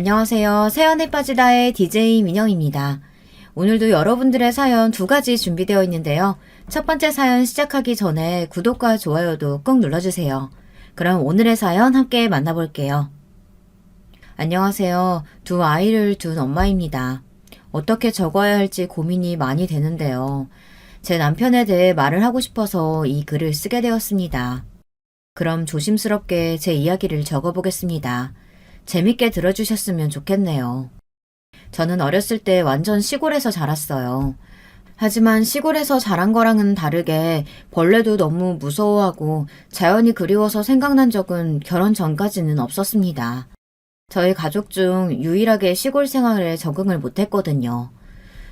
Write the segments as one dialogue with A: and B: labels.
A: 안녕하세요. 새안에 빠지다의 DJ 민영입니다. 오늘도 여러분들의 사연 두 가지 준비되어 있는데요. 첫 번째 사연 시작하기 전에 구독과 좋아요도 꼭 눌러주세요. 그럼 오늘의 사연 함께 만나볼게요. 안녕하세요. 두 아이를 둔 엄마입니다. 어떻게 적어야 할지 고민이 많이 되는데요. 제 남편에 대해 말을 하고 싶어서 이 글을 쓰게 되었습니다. 그럼 조심스럽게 제 이야기를 적어보겠습니다. 재밌게 들어주셨으면 좋겠네요. 저는 어렸을 때 완전 시골에서 자랐어요. 하지만 시골에서 자란 거랑은 다르게 벌레도 너무 무서워하고 자연이 그리워서 생각난 적은 결혼 전까지는 없었습니다. 저희 가족 중 유일하게 시골 생활에 적응을 못했거든요.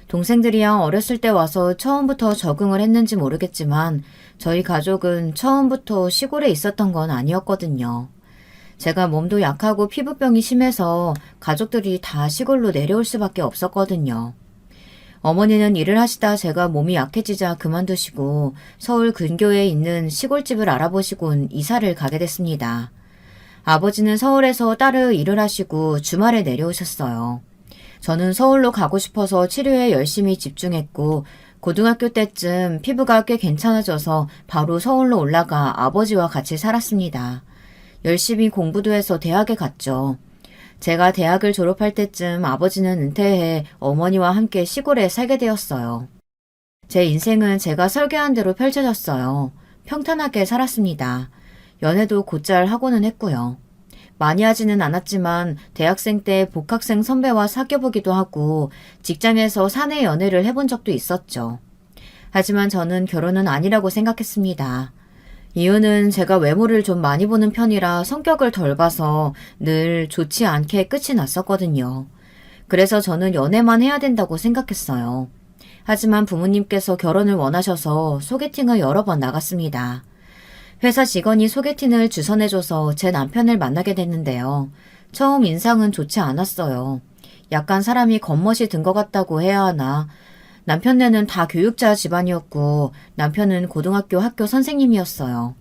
A: 동생들이야 어렸을 때 와서 처음부터 적응을 했는지 모르겠지만 저희 가족은 처음부터 시골에 있었던 건 아니었거든요. 제가 몸도 약하고 피부병이 심해서 가족들이 다 시골로 내려올 수밖에 없었거든요. 어머니는 일을 하시다 제가 몸이 약해지자 그만두시고 서울 근교에 있는 시골집을 알아보시곤 이사를 가게 됐습니다. 아버지는 서울에서 따로 일을 하시고 주말에 내려오셨어요. 저는 서울로 가고 싶어서 치료에 열심히 집중했고 고등학교 때쯤 피부가 꽤 괜찮아져서 바로 서울로 올라가 아버지와 같이 살았습니다. 열심히 공부도 해서 대학에 갔죠. 제가 대학을 졸업할 때쯤 아버지는 은퇴해 어머니와 함께 시골에 살게 되었어요. 제 인생은 제가 설계한 대로 펼쳐졌어요. 평탄하게 살았습니다. 연애도 곧잘 하고는 했고요. 많이 하지는 않았지만 대학생 때 복학생 선배와 사귀어보기도 하고 직장에서 사내 연애를 해본 적도 있었죠. 하지만 저는 결혼은 아니라고 생각했습니다. 이유는 제가 외모를 좀 많이 보는 편이라 성격을 덜 봐서 늘 좋지 않게 끝이 났었거든요. 그래서 저는 연애만 해야 된다고 생각했어요. 하지만 부모님께서 결혼을 원하셔서 소개팅을 여러 번 나갔습니다. 회사 직원이 소개팅을 주선해줘서 제 남편을 만나게 됐는데요. 처음 인상은 좋지 않았어요. 약간 사람이 겉멋이 든 것 같다고 해야 하나. 남편네는 다 교육자 집안이었고 남편은 고등학교 학교 선생님이었어요.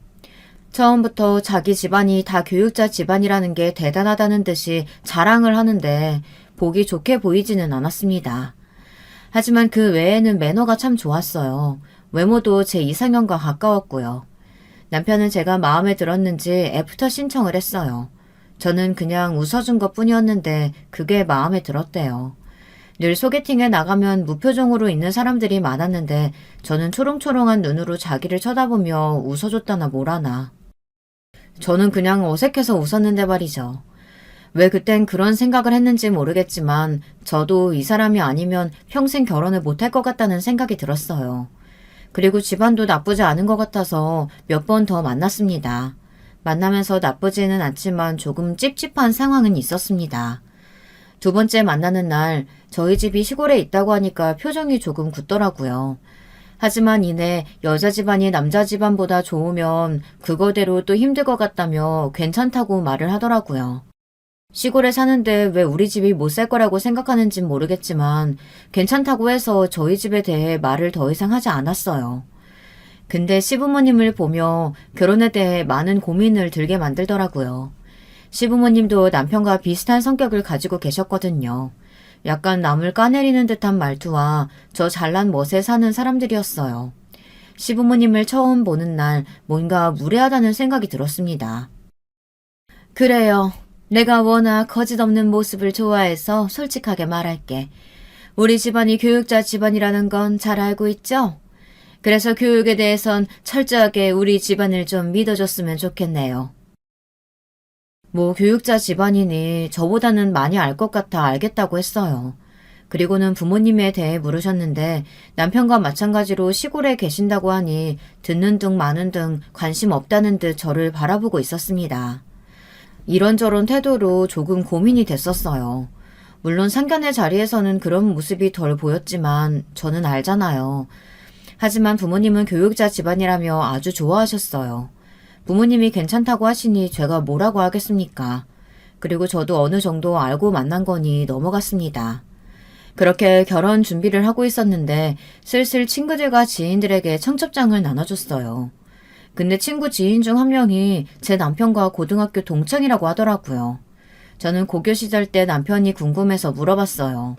A: 처음부터 자기 집안이 다 교육자 집안이라는 게 대단하다는 듯이 자랑을 하는데 보기 좋게 보이지는 않았습니다. 하지만 그 외에는 매너가 참 좋았어요. 외모도 제 이상형과 가까웠고요. 남편은 제가 마음에 들었는지 애프터 신청을 했어요. 저는 그냥 웃어준 것 뿐이었는데 그게 마음에 들었대요. 늘 소개팅에 나가면 무표정으로 있는 사람들이 많았는데 저는 초롱초롱한 눈으로 자기를 쳐다보며 웃어줬다나 뭐라나. 저는 그냥 어색해서 웃었는데 말이죠. 왜 그땐 그런 생각을 했는지 모르겠지만 저도 이 사람이 아니면 평생 결혼을 못할 것 같다는 생각이 들었어요. 그리고 집안도 나쁘지 않은 것 같아서 몇 번 더 만났습니다. 만나면서 나쁘지는 않지만 조금 찝찝한 상황은 있었습니다. 두 번째 만나는 날 저희 집이 시골에 있다고 하니까 표정이 조금 굳더라고요. 하지만 이내 여자 집안이 남자 집안보다 좋으면 그거대로 또 힘들 것 같다며 괜찮다고 말을 하더라고요. 시골에 사는데 왜 우리 집이 못 살 거라고 생각하는진 모르겠지만 괜찮다고 해서 저희 집에 대해 말을 더 이상 하지 않았어요. 근데 시부모님을 보며 결혼에 대해 많은 고민을 들게 만들더라고요. 시부모님도 남편과 비슷한 성격을 가지고 계셨거든요. 약간 남을 까내리는 듯한 말투와 저 잘난 멋에 사는 사람들이었어요. 시부모님을 처음 보는 날 뭔가 무례하다는 생각이 들었습니다. 그래요. 내가 워낙 거짓없는 모습을 좋아해서 솔직하게 말할게. 우리 집안이 교육자 집안이라는 건 잘 알고 있죠? 그래서 교육에 대해선 철저하게 우리 집안을 좀 믿어줬으면 좋겠네요. 뭐 교육자 집안이니 저보다는 많이 알 것 같아 알겠다고 했어요. 그리고는 부모님에 대해 물으셨는데 남편과 마찬가지로 시골에 계신다고 하니 듣는 둥 마는 둥 관심 없다는 듯 저를 바라보고 있었습니다. 이런저런 태도로 조금 고민이 됐었어요. 물론 상견례 자리에서는 그런 모습이 덜 보였지만 저는 알잖아요. 하지만 부모님은 교육자 집안이라며 아주 좋아하셨어요. 부모님이 괜찮다고 하시니 제가 뭐라고 하겠습니까? 그리고 저도 어느 정도 알고 만난 거니 넘어갔습니다. 그렇게 결혼 준비를 하고 있었는데 슬슬 친구들과 지인들에게 청첩장을 나눠줬어요. 근데 친구 지인 중 한 명이 제 남편과 고등학교 동창이라고 하더라고요. 저는 고교 시절 때 남편이 궁금해서 물어봤어요.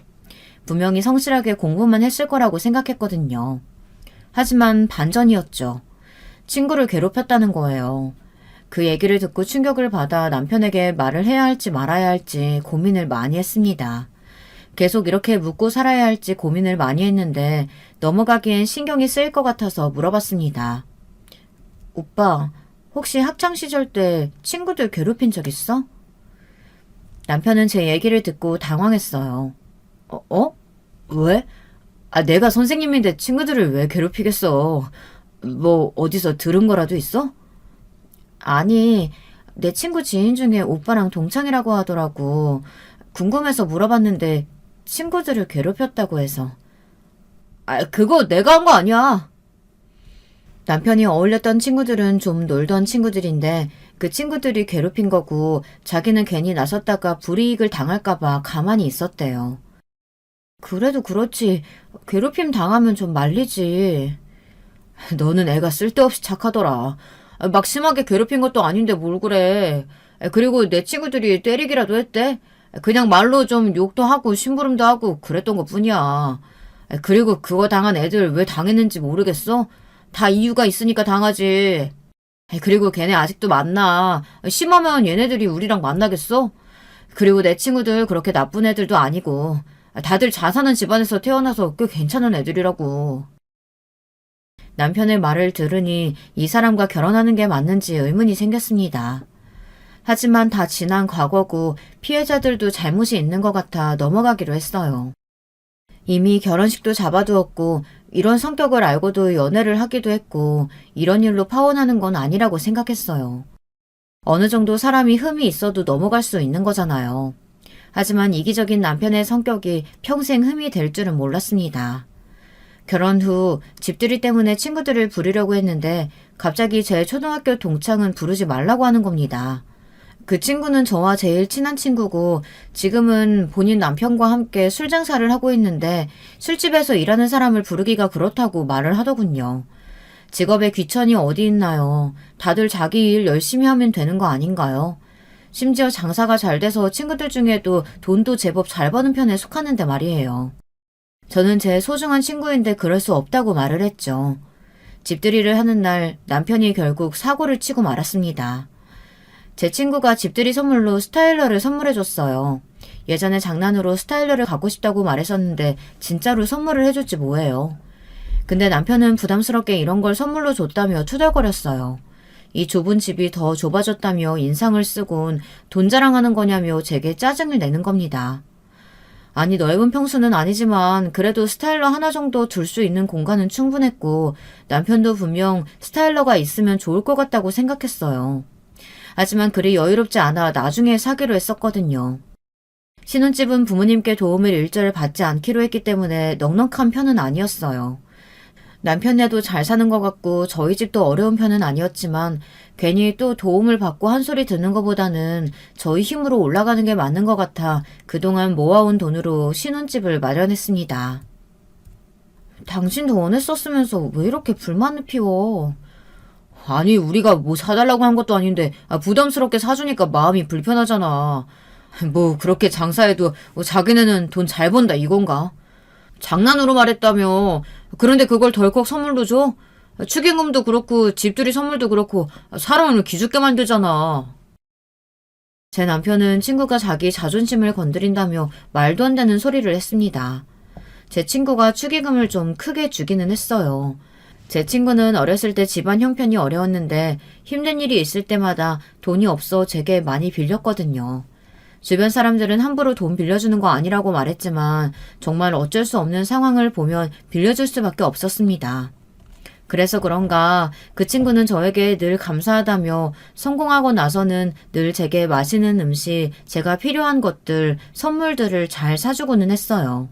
A: 분명히 성실하게 공부만 했을 거라고 생각했거든요. 하지만 반전이었죠. 친구를 괴롭혔다는 거예요. 그 얘기를 듣고 충격을 받아 남편에게 말을 해야 할지 말아야 할지 고민을 많이 했습니다. 계속 이렇게 묻고 살아야 할지 고민을 많이 했는데 넘어가기엔 신경이 쓰일 것 같아서 물어봤습니다. 오빠, 혹시 학창시절 때 친구들 괴롭힌 적 있어? 남편은 제 얘기를 듣고 당황했어요. 어? 왜? 내가 선생님인데 친구들을 왜 괴롭히겠어? 뭐 어디서 들은 거라도 있어? 아니, 내 친구 지인 중에 오빠랑 동창이라고 하더라고. 궁금해서 물어봤는데 친구들을 괴롭혔다고 해서. 그거 내가 한 거 아니야. 남편이 어울렸던 친구들은 좀 놀던 친구들인데 그 친구들이 괴롭힌 거고 자기는 괜히 나섰다가 불이익을 당할까봐 가만히 있었대요. 그래도 그렇지. 괴롭힘 당하면 좀 말리지. 너는 애가 쓸데없이 착하더라. 막 심하게 괴롭힌 것도 아닌데 뭘 그래. 그리고 내 친구들이 때리기라도 했대. 그냥 말로 좀 욕도 하고 심부름도 하고 그랬던 것뿐이야. 그리고 그거 당한 애들 왜 당했는지 모르겠어? 다 이유가 있으니까 당하지. 그리고 걔네 아직도 만나. 심하면 얘네들이 우리랑 만나겠어? 그리고 내 친구들 그렇게 나쁜 애들도 아니고 다들 잘 사는 집안에서 태어나서 꽤 괜찮은 애들이라고. 남편의 말을 들으니 이 사람과 결혼하는 게 맞는지 의문이 생겼습니다. 하지만 다 지난 과거고 피해자들도 잘못이 있는 것 같아 넘어가기로 했어요. 이미 결혼식도 잡아두었고 이런 성격을 알고도 연애를 하기도 했고 이런 일로 파혼하는 건 아니라고 생각했어요. 어느 정도 사람이 흠이 있어도 넘어갈 수 있는 거잖아요. 하지만 이기적인 남편의 성격이 평생 흠이 될 줄은 몰랐습니다. 결혼 후 집들이 때문에 친구들을 부르려고 했는데 갑자기 제 초등학교 동창은 부르지 말라고 하는 겁니다. 그 친구는 저와 제일 친한 친구고 지금은 본인 남편과 함께 술 장사를 하고 있는데 술집에서 일하는 사람을 부르기가 그렇다고 말을 하더군요. 직업에 귀천이 어디 있나요? 다들 자기 일 열심히 하면 되는 거 아닌가요? 심지어 장사가 잘 돼서 친구들 중에도 돈도 제법 잘 버는 편에 속하는데 말이에요. 저는 제 소중한 친구인데 그럴 수 없다고 말을 했죠. 집들이를 하는 날 남편이 결국 사고를 치고 말았습니다. 제 친구가 집들이 선물로 스타일러를 선물해줬어요. 예전에 장난으로 스타일러를 갖고 싶다고 말했었는데 진짜로 선물을 해줬지 뭐예요. 근데 남편은 부담스럽게 이런 걸 선물로 줬다며 투덜거렸어요. 이 좁은 집이 더 좁아졌다며 인상을 쓰곤 돈 자랑하는 거냐며 제게 짜증을 내는 겁니다. 아니 넓은 평수는 아니지만 그래도 스타일러 하나 정도 둘 수 있는 공간은 충분했고 남편도 분명 스타일러가 있으면 좋을 것 같다고 생각했어요. 하지만 그리 여유롭지 않아 나중에 사기로 했었거든요. 신혼집은 부모님께 도움을 일절 받지 않기로 했기 때문에 넉넉한 편은 아니었어요. 남편네도 잘 사는 것 같고 저희 집도 어려운 편은 아니었지만 괜히 또 도움을 받고 한 소리 듣는 것보다는 저희 힘으로 올라가는 게 맞는 것 같아 그동안 모아온 돈으로 신혼집을 마련했습니다. 당신도 원했었으면서 왜 이렇게 불만을 피워? 아니 우리가 뭐 사달라고 한 것도 아닌데 부담스럽게 사주니까 마음이 불편하잖아. 뭐 그렇게 장사해도 자기네는 돈 잘 번다 이건가? 장난으로 말했다며. 그런데 그걸 덜컥 선물로 줘? 축의금도 그렇고 집들이 선물도 그렇고 사람을 기죽게 만들잖아. 제 남편은 친구가 자기 자존심을 건드린다며 말도 안 되는 소리를 했습니다. 제 친구가 축의금을 좀 크게 주기는 했어요. 제 친구는 어렸을 때 집안 형편이 어려웠는데 힘든 일이 있을 때마다 돈이 없어 제게 많이 빌렸거든요. 주변 사람들은 함부로 돈 빌려주는 거 아니라고 말했지만 정말 어쩔 수 없는 상황을 보면 빌려줄 수밖에 없었습니다. 그래서 그런가 그 친구는 저에게 늘 감사하다며 성공하고 나서는 늘 제게 맛있는 음식, 제가 필요한 것들, 선물들을 잘 사주고는 했어요.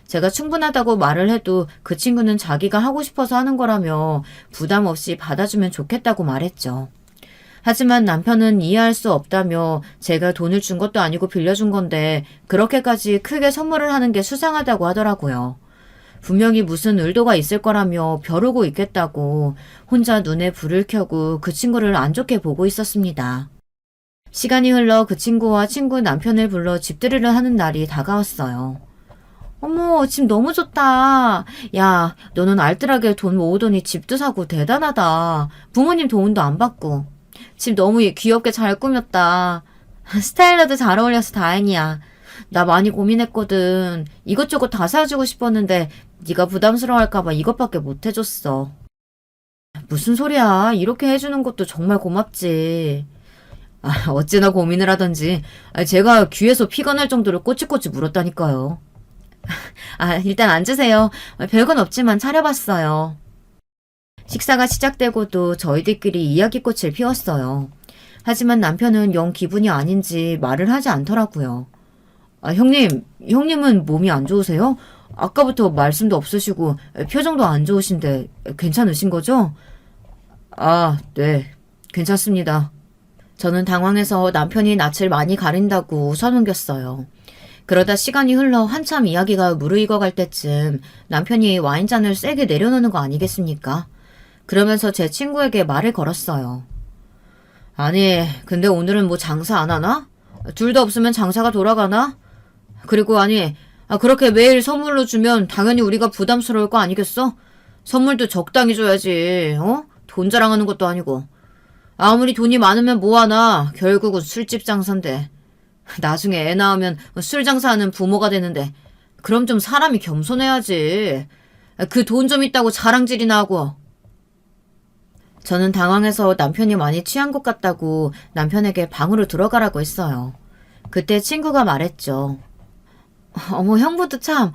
A: 제가 충분하다고 말을 해도 그 친구는 자기가 하고 싶어서 하는 거라며 부담 없이 받아주면 좋겠다고 말했죠. 하지만 남편은 이해할 수 없다며 제가 돈을 준 것도 아니고 빌려준 건데 그렇게까지 크게 선물을 하는 게 수상하다고 하더라고요. 분명히 무슨 의도가 있을 거라며 벼르고 있겠다고 혼자 눈에 불을 켜고 그 친구를 안 좋게 보고 있었습니다. 시간이 흘러 그 친구와 친구 남편을 불러 집들이를 하는 날이 다가왔어요. 어머, 집 너무 좋다. 야, 너는 알뜰하게 돈 모으더니 집도 사고 대단하다. 부모님 도움도 안 받고. 집 너무 귀엽게 잘 꾸몄다. 스타일러도 잘 어울려서 다행이야. 나 많이 고민했거든. 이것저것 다 사주고 싶었는데 네가 부담스러워할까봐 이것밖에 못 해줬어. 무슨 소리야. 이렇게 해주는 것도 정말 고맙지. 어찌나 고민을 하던지 제가 귀에서 피가 날 정도로 꼬치꼬치 물었다니까요. 일단 앉으세요. 별건 없지만 차려봤어요. 식사가 시작되고도 저희들끼리 이야기꽃을 피웠어요. 하지만 남편은 영 기분이 아닌지 말을 하지 않더라고요. 형님은 몸이 안 좋으세요? 아까부터 말씀도 없으시고 표정도 안 좋으신데 괜찮으신 거죠? 네. 괜찮습니다. 저는 당황해서 남편이 낯을 많이 가린다고 웃어넘겼어요. 그러다 시간이 흘러 한참 이야기가 무르익어갈 때쯤 남편이 와인잔을 세게 내려놓는 거 아니겠습니까? 그러면서 제 친구에게 말을 걸었어요. 아니, 근데 오늘은 뭐 장사 안 하나? 둘 다 없으면 장사가 돌아가나? 그리고 그렇게 매일 선물로 주면 당연히 우리가 부담스러울 거 아니겠어? 선물도 적당히 줘야지, 돈 자랑하는 것도 아니고. 아무리 돈이 많으면 뭐하나, 결국은 술집 장사인데. 나중에 애 낳으면 술 장사하는 부모가 되는데, 그럼 좀 사람이 겸손해야지. 그 돈 좀 있다고 자랑질이나 하고. 저는 당황해서 남편이 많이 취한 것 같다고 남편에게 방으로 들어가라고 했어요. 그때 친구가 말했죠. 어머, 형부도 참,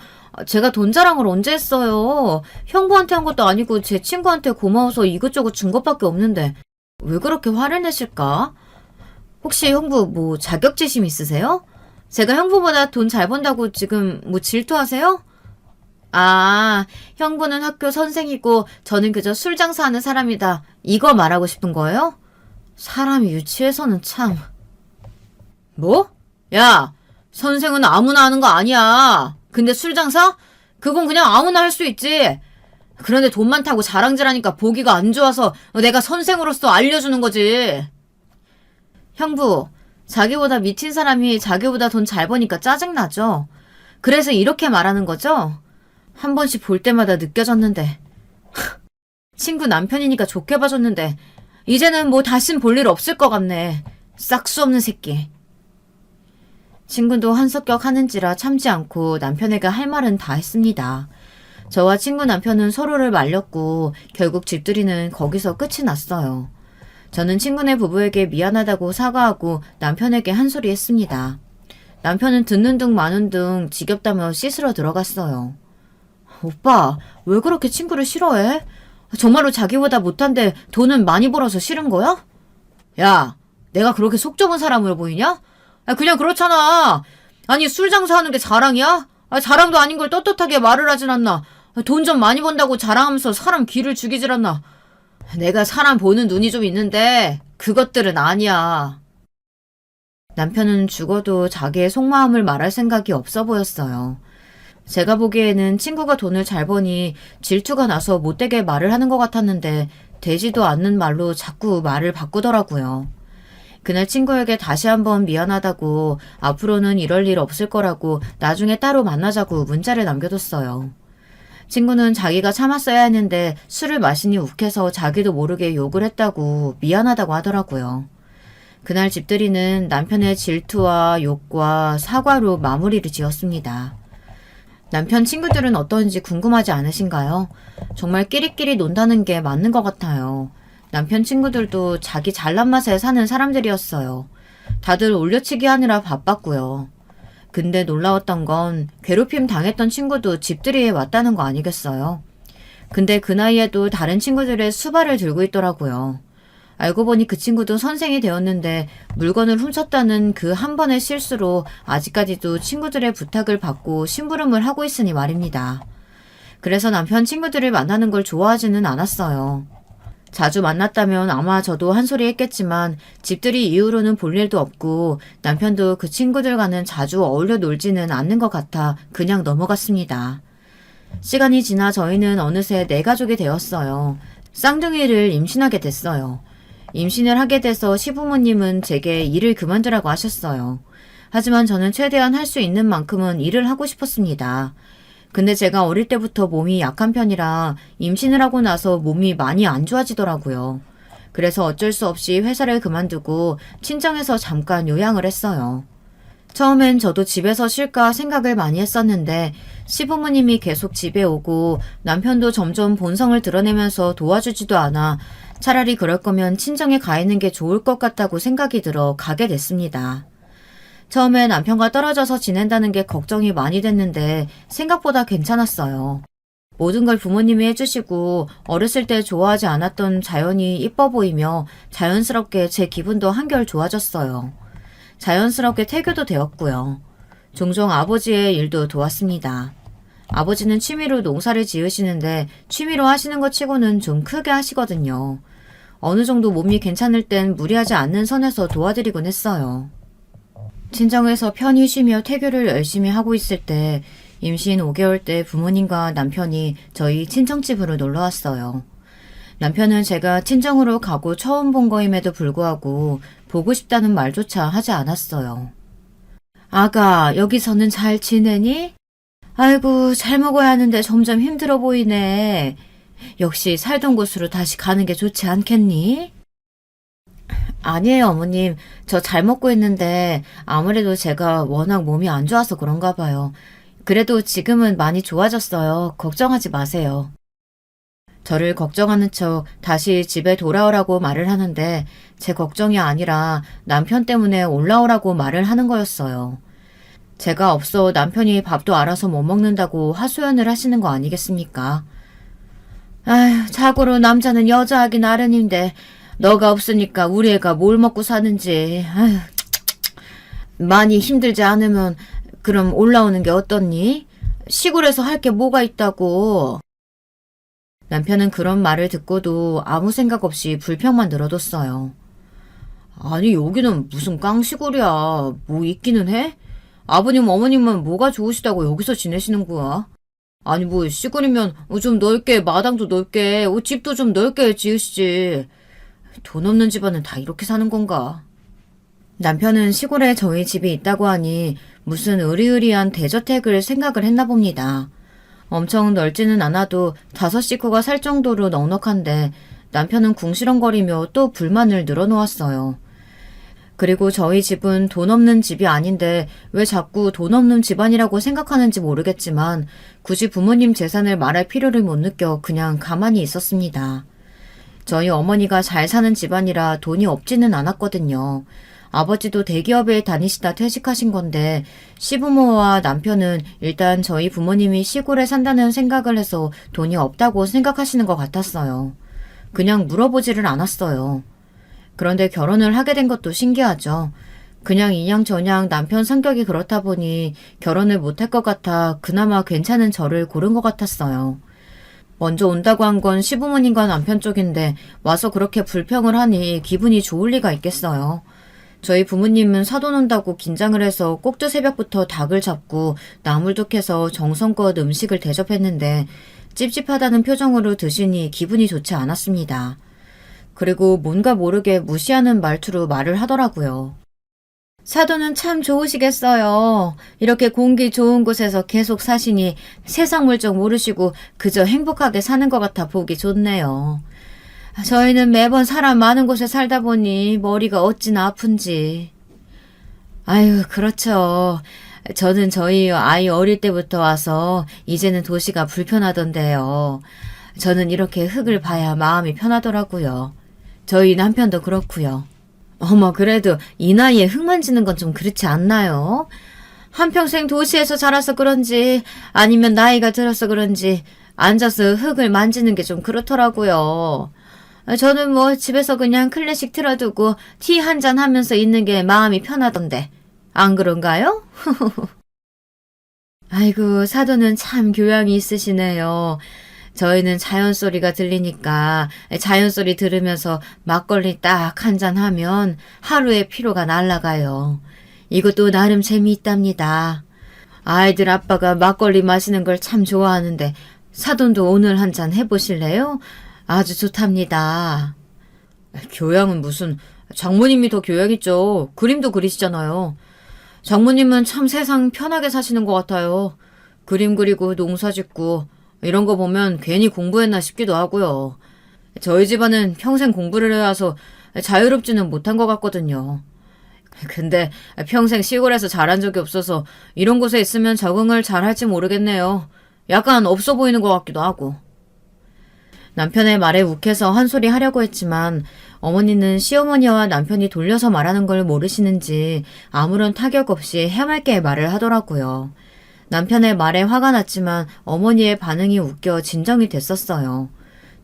A: 제가 돈 자랑을 언제 했어요. 형부한테 한 것도 아니고 제 친구한테 고마워서 이것저것 준 것밖에 없는데 왜 그렇게 화를 내실까? 혹시 형부 뭐 자격지심 있으세요? 제가 형부보다 돈 잘 번다고 지금 뭐 질투하세요? 형부는 학교 선생이고 저는 그저 술 장사하는 사람이다. 이거 말하고 싶은 거예요? 사람이 유치해서는 참. 뭐? 야, 선생은 아무나 하는 거 아니야. 근데 술 장사? 그건 그냥 아무나 할 수 있지. 그런데 돈 많다고 자랑질하니까 보기가 안 좋아서 내가 선생으로서 알려주는 거지. 형부, 자기보다 미친 사람이 자기보다 돈 잘 버니까 짜증나죠? 그래서 이렇게 말하는 거죠? 한 번씩 볼 때마다 느껴졌는데. 친구 남편이니까 좋게 봐줬는데 이제는 뭐 다신 볼 일 없을 것 같네. 싹수 없는 새끼. 친구도 한석격 하는지라 참지 않고 남편에게 할 말은 다 했습니다. 저와 친구 남편은 서로를 말렸고 결국 집들이는 거기서 끝이 났어요. 저는 친구네 부부에게 미안하다고 사과하고 남편에게 한 소리 했습니다. 남편은 듣는 둥 마는 둥 지겹다며 씻으러 들어갔어요. 오빠, 왜 그렇게 친구를 싫어해? 정말로 자기보다 못한데 돈은 많이 벌어서 싫은 거야? 야, 내가 그렇게 속 좁은 사람으로 보이냐? 그냥 그렇잖아. 아니, 술 장사하는 게 자랑이야? 자랑도 아닌 걸 떳떳하게 말을 하진 않나. 돈 좀 많이 번다고 자랑하면서 사람 귀를 죽이질 않나. 내가 사람 보는 눈이 좀 있는데 그것들은 아니야. 남편은 죽어도 자기의 속마음을 말할 생각이 없어 보였어요. 제가 보기에는 친구가 돈을 잘 버니 질투가 나서 못되게 말을 하는 것 같았는데 되지도 않는 말로 자꾸 말을 바꾸더라고요. 그날 친구에게 다시 한번 미안하다고 앞으로는 이럴 일 없을 거라고 나중에 따로 만나자고 문자를 남겨뒀어요. 친구는 자기가 참았어야 했는데 술을 마시니 욱해서 자기도 모르게 욕을 했다고 미안하다고 하더라고요. 그날 집들이는 남편의 질투와 욕과 사과로 마무리를 지었습니다. 남편 친구들은 어떤지 궁금하지 않으신가요? 정말 끼리끼리 논다는 게 맞는 것 같아요. 남편 친구들도 자기 잘난 맛에 사는 사람들이었어요. 다들 올려치기 하느라 바빴고요. 근데 놀라웠던 건 괴롭힘 당했던 친구도 집들이에 왔다는 거 아니겠어요? 근데 그 나이에도 다른 친구들의 수발을 들고 있더라고요. 알고 보니 그 친구도 선생이 되었는데 물건을 훔쳤다는 그 한 번의 실수로 아직까지도 친구들의 부탁을 받고 심부름을 하고 있으니 말입니다. 그래서 남편 친구들을 만나는 걸 좋아하지는 않았어요. 자주 만났다면 아마 저도 한 소리 했겠지만 집들이 이후로는 볼 일도 없고 남편도 그 친구들과는 자주 어울려 놀지는 않는 것 같아 그냥 넘어갔습니다. 시간이 지나 저희는 어느새 네 가족이 되었어요. 쌍둥이를 임신하게 됐어요. 임신을 하게 돼서 시부모님은 제게 일을 그만두라고 하셨어요. 하지만 저는 최대한 할 수 있는 만큼은 일을 하고 싶었습니다. 근데 제가 어릴 때부터 몸이 약한 편이라 임신을 하고 나서 몸이 많이 안 좋아지더라고요. 그래서 어쩔 수 없이 회사를 그만두고 친정에서 잠깐 요양을 했어요. 처음엔 저도 집에서 쉴까 생각을 많이 했었는데 시부모님이 계속 집에 오고 남편도 점점 본성을 드러내면서 도와주지도 않아 차라리 그럴 거면 친정에 가 있는 게 좋을 것 같다고 생각이 들어 가게 됐습니다. 처음에 남편과 떨어져서 지낸다는 게 걱정이 많이 됐는데 생각보다 괜찮았어요. 모든 걸 부모님이 해주시고 어렸을 때 좋아하지 않았던 자연이 이뻐 보이며 자연스럽게 제 기분도 한결 좋아졌어요. 자연스럽게 태교도 되었고요. 종종 아버지의 일도 도왔습니다. 아버지는 취미로 농사를 지으시는데 취미로 하시는 것 치고는 좀 크게 하시거든요. 어느 정도 몸이 괜찮을 땐 무리하지 않는 선에서 도와드리곤 했어요. 친정에서 편히 쉬며 태교를 열심히 하고 있을 때 임신 5개월 때 부모님과 남편이 저희 친정집으로 놀러 왔어요. 남편은 제가 친정으로 가고 처음 본 거임에도 불구하고 보고 싶다는 말조차 하지 않았어요. 아가, 여기서는 잘 지내니? 아이고, 잘 먹어야 하는데 점점 힘들어 보이네. 역시 살던 곳으로 다시 가는 게 좋지 않겠니? 아니에요, 어머님. 저 잘 먹고 있는데 아무래도 제가 워낙 몸이 안 좋아서 그런가 봐요. 그래도 지금은 많이 좋아졌어요. 걱정하지 마세요. 저를 걱정하는 척 다시 집에 돌아오라고 말을 하는데 제 걱정이 아니라 남편 때문에 올라오라고 말을 하는 거였어요. 제가 없어 남편이 밥도 알아서 못 먹는다고 하소연을 하시는 거 아니겠습니까? 아휴, 자고로 남자는 여자하기 나름인데 너가 없으니까 우리 애가 뭘 먹고 사는지. 아휴, 많이 힘들지 않으면 그럼 올라오는 게 어떻니? 시골에서 할 게 뭐가 있다고. 남편은 그런 말을 듣고도 아무 생각 없이 불평만 늘어뒀어요. 아니, 여기는 무슨 깡시골이야. 뭐 있기는 해? 아버님 어머님은 뭐가 좋으시다고 여기서 지내시는 거야? 아니, 뭐 시골이면 좀 넓게 마당도 넓게 집도 좀 넓게 지으시지. 돈 없는 집안은 다 이렇게 사는 건가? 남편은 시골에 저희 집이 있다고 하니 무슨 으리으리한 대저택을 생각을 했나 봅니다. 엄청 넓지는 않아도 5식구가 살 정도로 넉넉한데 남편은 궁시렁거리며 또 불만을 늘어놓았어요. 그리고 저희 집은 돈 없는 집이 아닌데 왜 자꾸 돈 없는 집안이라고 생각하는지 모르겠지만 굳이 부모님 재산을 말할 필요를 못 느껴 그냥 가만히 있었습니다. 저희 어머니가 잘 사는 집안이라 돈이 없지는 않았거든요. 아버지도 대기업에 다니시다 퇴직하신 건데 시부모와 남편은 일단 저희 부모님이 시골에 산다는 생각을 해서 돈이 없다고 생각하시는 것 같았어요. 그냥 물어보지를 않았어요. 그런데 결혼을 하게 된 것도 신기하죠. 그냥 이냥저냥 남편 성격이 그렇다 보니 결혼을 못할 것 같아 그나마 괜찮은 저를 고른 것 같았어요. 먼저 온다고 한 건 시부모님과 남편 쪽인데 와서 그렇게 불평을 하니 기분이 좋을 리가 있겠어요. 저희 부모님은 사돈 온다고 긴장을 해서 꼭두 새벽부터 닭을 잡고 나물도 캐서 정성껏 음식을 대접했는데 찝찝하다는 표정으로 드시니 기분이 좋지 않았습니다. 그리고 뭔가 모르게 무시하는 말투로 말을 하더라고요. 사돈은 참 좋으시겠어요. 이렇게 공기 좋은 곳에서 계속 사시니 세상 물정 모르시고 그저 행복하게 사는 것 같아 보기 좋네요. 저희는 매번 사람 많은 곳에 살다 보니 머리가 어찌나 아픈지. 아유, 그렇죠. 저는 저희 아이 어릴 때부터 와서 이제는 도시가 불편하던데요. 저는 이렇게 흙을 봐야 마음이 편하더라고요. 저희 남편도 그렇고요. 어머, 그래도 이 나이에 흙 만지는 건 좀 그렇지 않나요? 한평생 도시에서 자라서 그런지 아니면 나이가 들어서 그런지 앉아서 흙을 만지는 게 좀 그렇더라고요. 저는 뭐 집에서 그냥 클래식 틀어두고 티 한 잔 하면서 있는 게 마음이 편하던데. 안 그런가요? 아이고, 사돈은 참 교양이 있으시네요. 저희는 자연소리가 들리니까 자연소리 들으면서 막걸리 딱 한 잔 하면 하루의 피로가 날아가요. 이것도 나름 재미있답니다. 아이들 아빠가 막걸리 마시는 걸 참 좋아하는데 사돈도 오늘 한 잔 해보실래요? 아주 좋답니다. 교양은 무슨, 장모님이 더 교양 있죠. 그림도 그리시잖아요. 장모님은 참 세상 편하게 사시는 것 같아요. 그림 그리고 농사 짓고 이런 거 보면 괜히 공부했나 싶기도 하고요. 저희 집안은 평생 공부를 해와서 자유롭지는 못한 것 같거든요. 근데 평생 시골에서 자란 적이 없어서 이런 곳에 있으면 적응을 잘 할지 모르겠네요. 약간 없어 보이는 것 같기도 하고. 남편의 말에 욱해서 한 소리 하려고 했지만 어머니는 시어머니와 남편이 돌려서 말하는 걸 모르시는지 아무런 타격 없이 해맑게 말을 하더라고요. 남편의 말에 화가 났지만 어머니의 반응이 웃겨 진정이 됐었어요.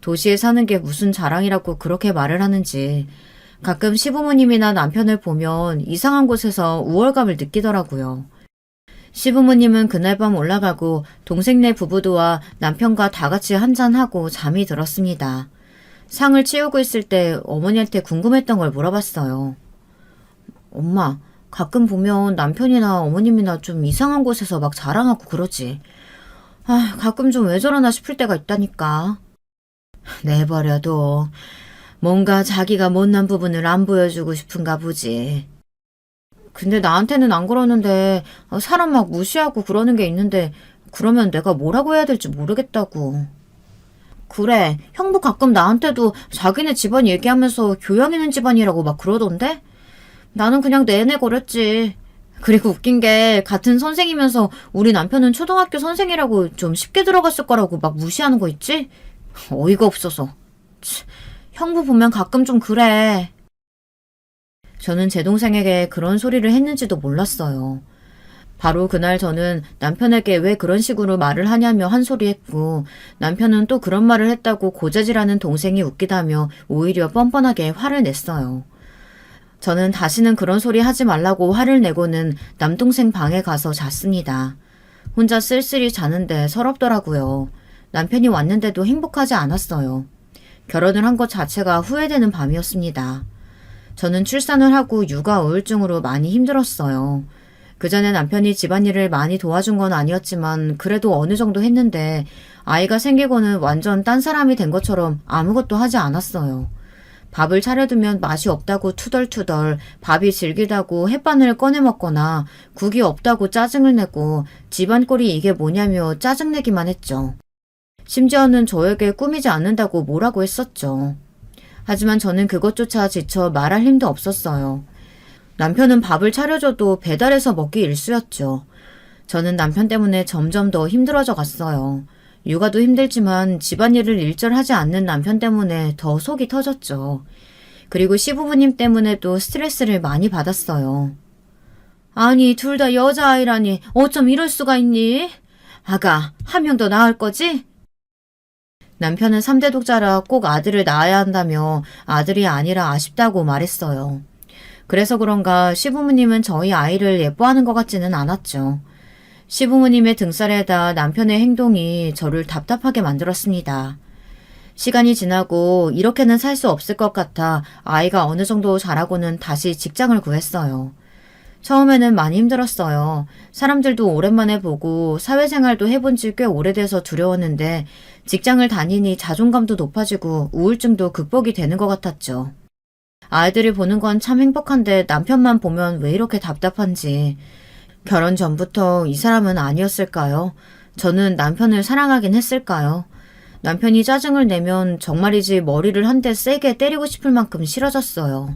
A: 도시에 사는 게 무슨 자랑이라고 그렇게 말을 하는지. 가끔 시부모님이나 남편을 보면 이상한 곳에서 우월감을 느끼더라고요. 시부모님은 그날 밤 올라가고 동생네 부부도와 남편과 다 같이 한잔하고 잠이 들었습니다. 상을 치우고 있을 때 어머니한테 궁금했던 걸 물어봤어요. 엄마, 가끔 보면 남편이나 어머님이나 좀 이상한 곳에서 막 자랑하고 그러지. 가끔 좀 왜 저러나 싶을 때가 있다니까. 내버려둬. 뭔가 자기가 못난 부분을 안 보여주고 싶은가 보지. 근데 나한테는 안 그러는데 사람 막 무시하고 그러는 게 있는데 그러면 내가 뭐라고 해야 될지 모르겠다고. 그래, 형부 가끔 나한테도 자기네 집안 얘기하면서 교양 있는 집안이라고 막 그러던데? 나는 그냥 내내 거렸지. 그리고 웃긴 게 같은 선생이면서 우리 남편은 초등학교 선생이라고 좀 쉽게 들어갔을 거라고 막 무시하는 거 있지? 어이가 없어서. 형부 보면 가끔 좀 그래. 저는 제 동생에게 그런 소리를 했는지도 몰랐어요. 바로 그날 저는 남편에게 왜 그런 식으로 말을 하냐며 한 소리 했고 남편은 또 그런 말을 했다고 고재질하는 동생이 웃기다며 오히려 뻔뻔하게 화를 냈어요. 저는 다시는 그런 소리 하지 말라고 화를 내고는 남동생 방에 가서 잤습니다. 혼자 쓸쓸히 자는데 서럽더라고요. 남편이 왔는데도 행복하지 않았어요. 결혼을 한 것 자체가 후회되는 밤이었습니다. 저는 출산을 하고 육아 우울증으로 많이 힘들었어요. 그 전에 남편이 집안일을 많이 도와준 건 아니었지만 그래도 어느 정도 했는데 아이가 생기고는 완전 딴 사람이 된 것처럼 아무것도 하지 않았어요. 밥을 차려두면 맛이 없다고 투덜투덜, 밥이 질기다고 햇반을 꺼내 먹거나 국이 없다고 짜증을 내고 집안 꼴이 이게 뭐냐며 짜증내기만 했죠. 심지어는 저에게 꾸미지 않는다고 뭐라고 했었죠. 하지만 저는 그것조차 지쳐 말할 힘도 없었어요. 남편은 밥을 차려줘도 배달해서 먹기 일쑤였죠. 저는 남편 때문에 점점 더 힘들어져 갔어요. 육아도 힘들지만 집안일을 일절하지 않는 남편 때문에 더 속이 터졌죠. 그리고 시부모님 때문에도 스트레스를 많이 받았어요. 아니, 둘 다 여자아이라니 어쩜 이럴 수가 있니? 아가, 한 명 더 낳을 거지? 남편은 3대 독자라 꼭 아들을 낳아야 한다며 아들이 아니라 아쉽다고 말했어요. 그래서 그런가 시부모님은 저희 아이를 예뻐하는 것 같지는 않았죠. 시부모님의 등살에다 남편의 행동이 저를 답답하게 만들었습니다. 시간이 지나고 이렇게는 살 수 없을 것 같아 아이가 어느 정도 자라고는 다시 직장을 구했어요. 처음에는 많이 힘들었어요. 사람들도 오랜만에 보고 사회생활도 해본 지 꽤 오래돼서 두려웠는데 직장을 다니니 자존감도 높아지고 우울증도 극복이 되는 것 같았죠. 아이들을 보는 건 참 행복한데 남편만 보면 왜 이렇게 답답한지. 결혼 전부터 이 사람은 아니었을까요? 저는 남편을 사랑하긴 했을까요? 남편이 짜증을 내면 정말이지 머리를 한 대 세게 때리고 싶을 만큼 싫어졌어요.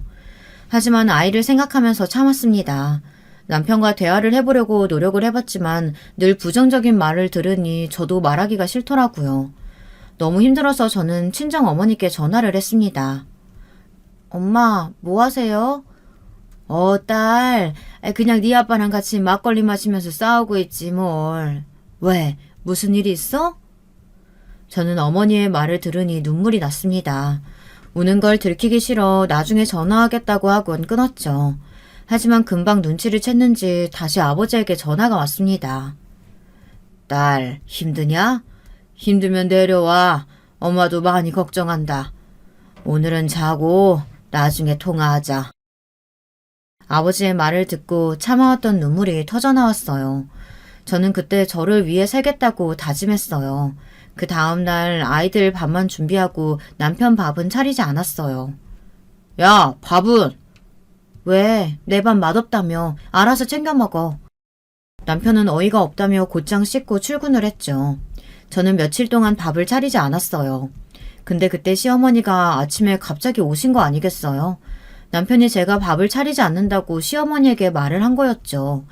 A: 하지만 아이를 생각하면서 참았습니다. 남편과 대화를 해보려고 노력을 해봤지만 늘 부정적인 말을 들으니 저도 말하기가 싫더라고요. 너무 힘들어서 저는 친정 어머니께 전화를 했습니다. 엄마, 뭐 하세요? 딸, 그냥 네 아빠랑 같이 막걸리 마시면서 싸우고 있지 뭘. 왜? 무슨 일이 있어? 저는 어머니의 말을 들으니 눈물이 났습니다. 우는 걸 들키기 싫어 나중에 전화하겠다고 하곤 끊었죠. 하지만 금방 눈치를 챘는지 다시 아버지에게 전화가 왔습니다. 딸, 힘드냐? 힘들면 내려와. 엄마도 많이 걱정한다. 오늘은 자고 나중에 통화하자. 아버지의 말을 듣고 참아왔던 눈물이 터져나왔어요. 저는 그때 저를 위해 살겠다고 다짐했어요. 그 다음날 아이들 밥만 준비하고 남편 밥은 차리지 않았어요. 야, 밥은? 왜? 내 밥 맛없다며. 알아서 챙겨 먹어. 남편은 어이가 없다며 곧장 씻고 출근을 했죠. 저는 며칠 동안 밥을 차리지 않았어요. 근데 그때 시어머니가 아침에 갑자기 오신 거 아니겠어요? 남편이 제가 밥을 차리지 않는다고 시어머니에게 말을 한 거였죠.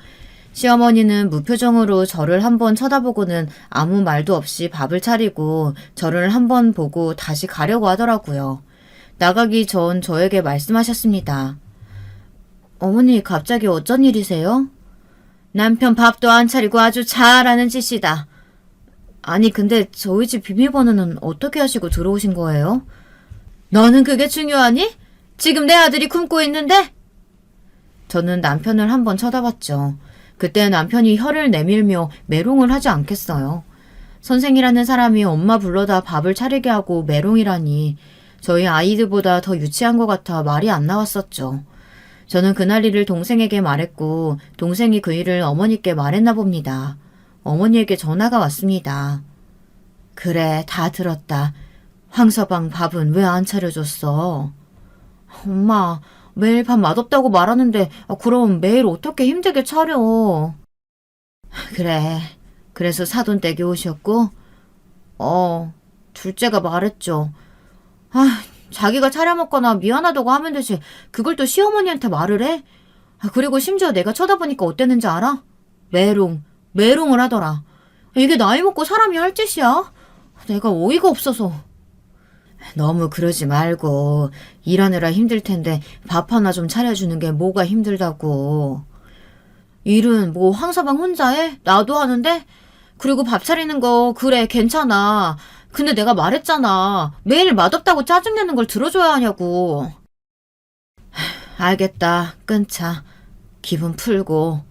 A: 시어머니는 무표정으로 저를 한번 쳐다보고는 아무 말도 없이 밥을 차리고 저를 한번 보고 다시 가려고 하더라고요. 나가기 전 저에게 말씀하셨습니다. 어머니 갑자기 어쩐 일이세요? 남편 밥도 안 차리고 아주 잘하는 짓이다. 아니 근데 저희 집 비밀번호는 어떻게 하시고 들어오신 거예요? 너는 그게 중요하니? 지금 내 아들이 굶고 있는데? 저는 남편을 한번 쳐다봤죠. 그때 남편이 혀를 내밀며 메롱을 하지 않겠어요. 선생이라는 사람이 엄마 불러다 밥을 차리게 하고 메롱이라니 저희 아이들보다 더 유치한 것 같아 말이 안 나왔었죠. 저는 그날 일을 동생에게 말했고 동생이 그 일을 어머니께 말했나 봅니다. 어머니에게 전화가 왔습니다. 그래, 다 들었다. 황서방 밥은 왜 안 차려줬어? 엄마, 매일 밥 맛없다고 말하는데 그럼 매일 어떻게 힘들게 차려? 그래, 그래서 사돈 댁에 오셨고? 둘째가 말했죠. 자기가 차려 먹거나 미안하다고 하면 되지. 그걸 또 시어머니한테 말을 해? 그리고 심지어 내가 쳐다보니까 어땠는지 알아? 메롱을 하더라. 이게 나이 먹고 사람이 할 짓이야? 내가 어이가 없어서. 너무 그러지 말고 일하느라 힘들 텐데 밥 하나 좀 차려주는 게 뭐가 힘들다고. 일은 뭐 황서방 혼자 해? 나도 하는데? 그리고 밥 차리는 거 그래 괜찮아. 근데 내가 말했잖아. 매일 맛없다고 짜증내는 걸 들어줘야 하냐고. 알겠다. 끊자. 기분 풀고.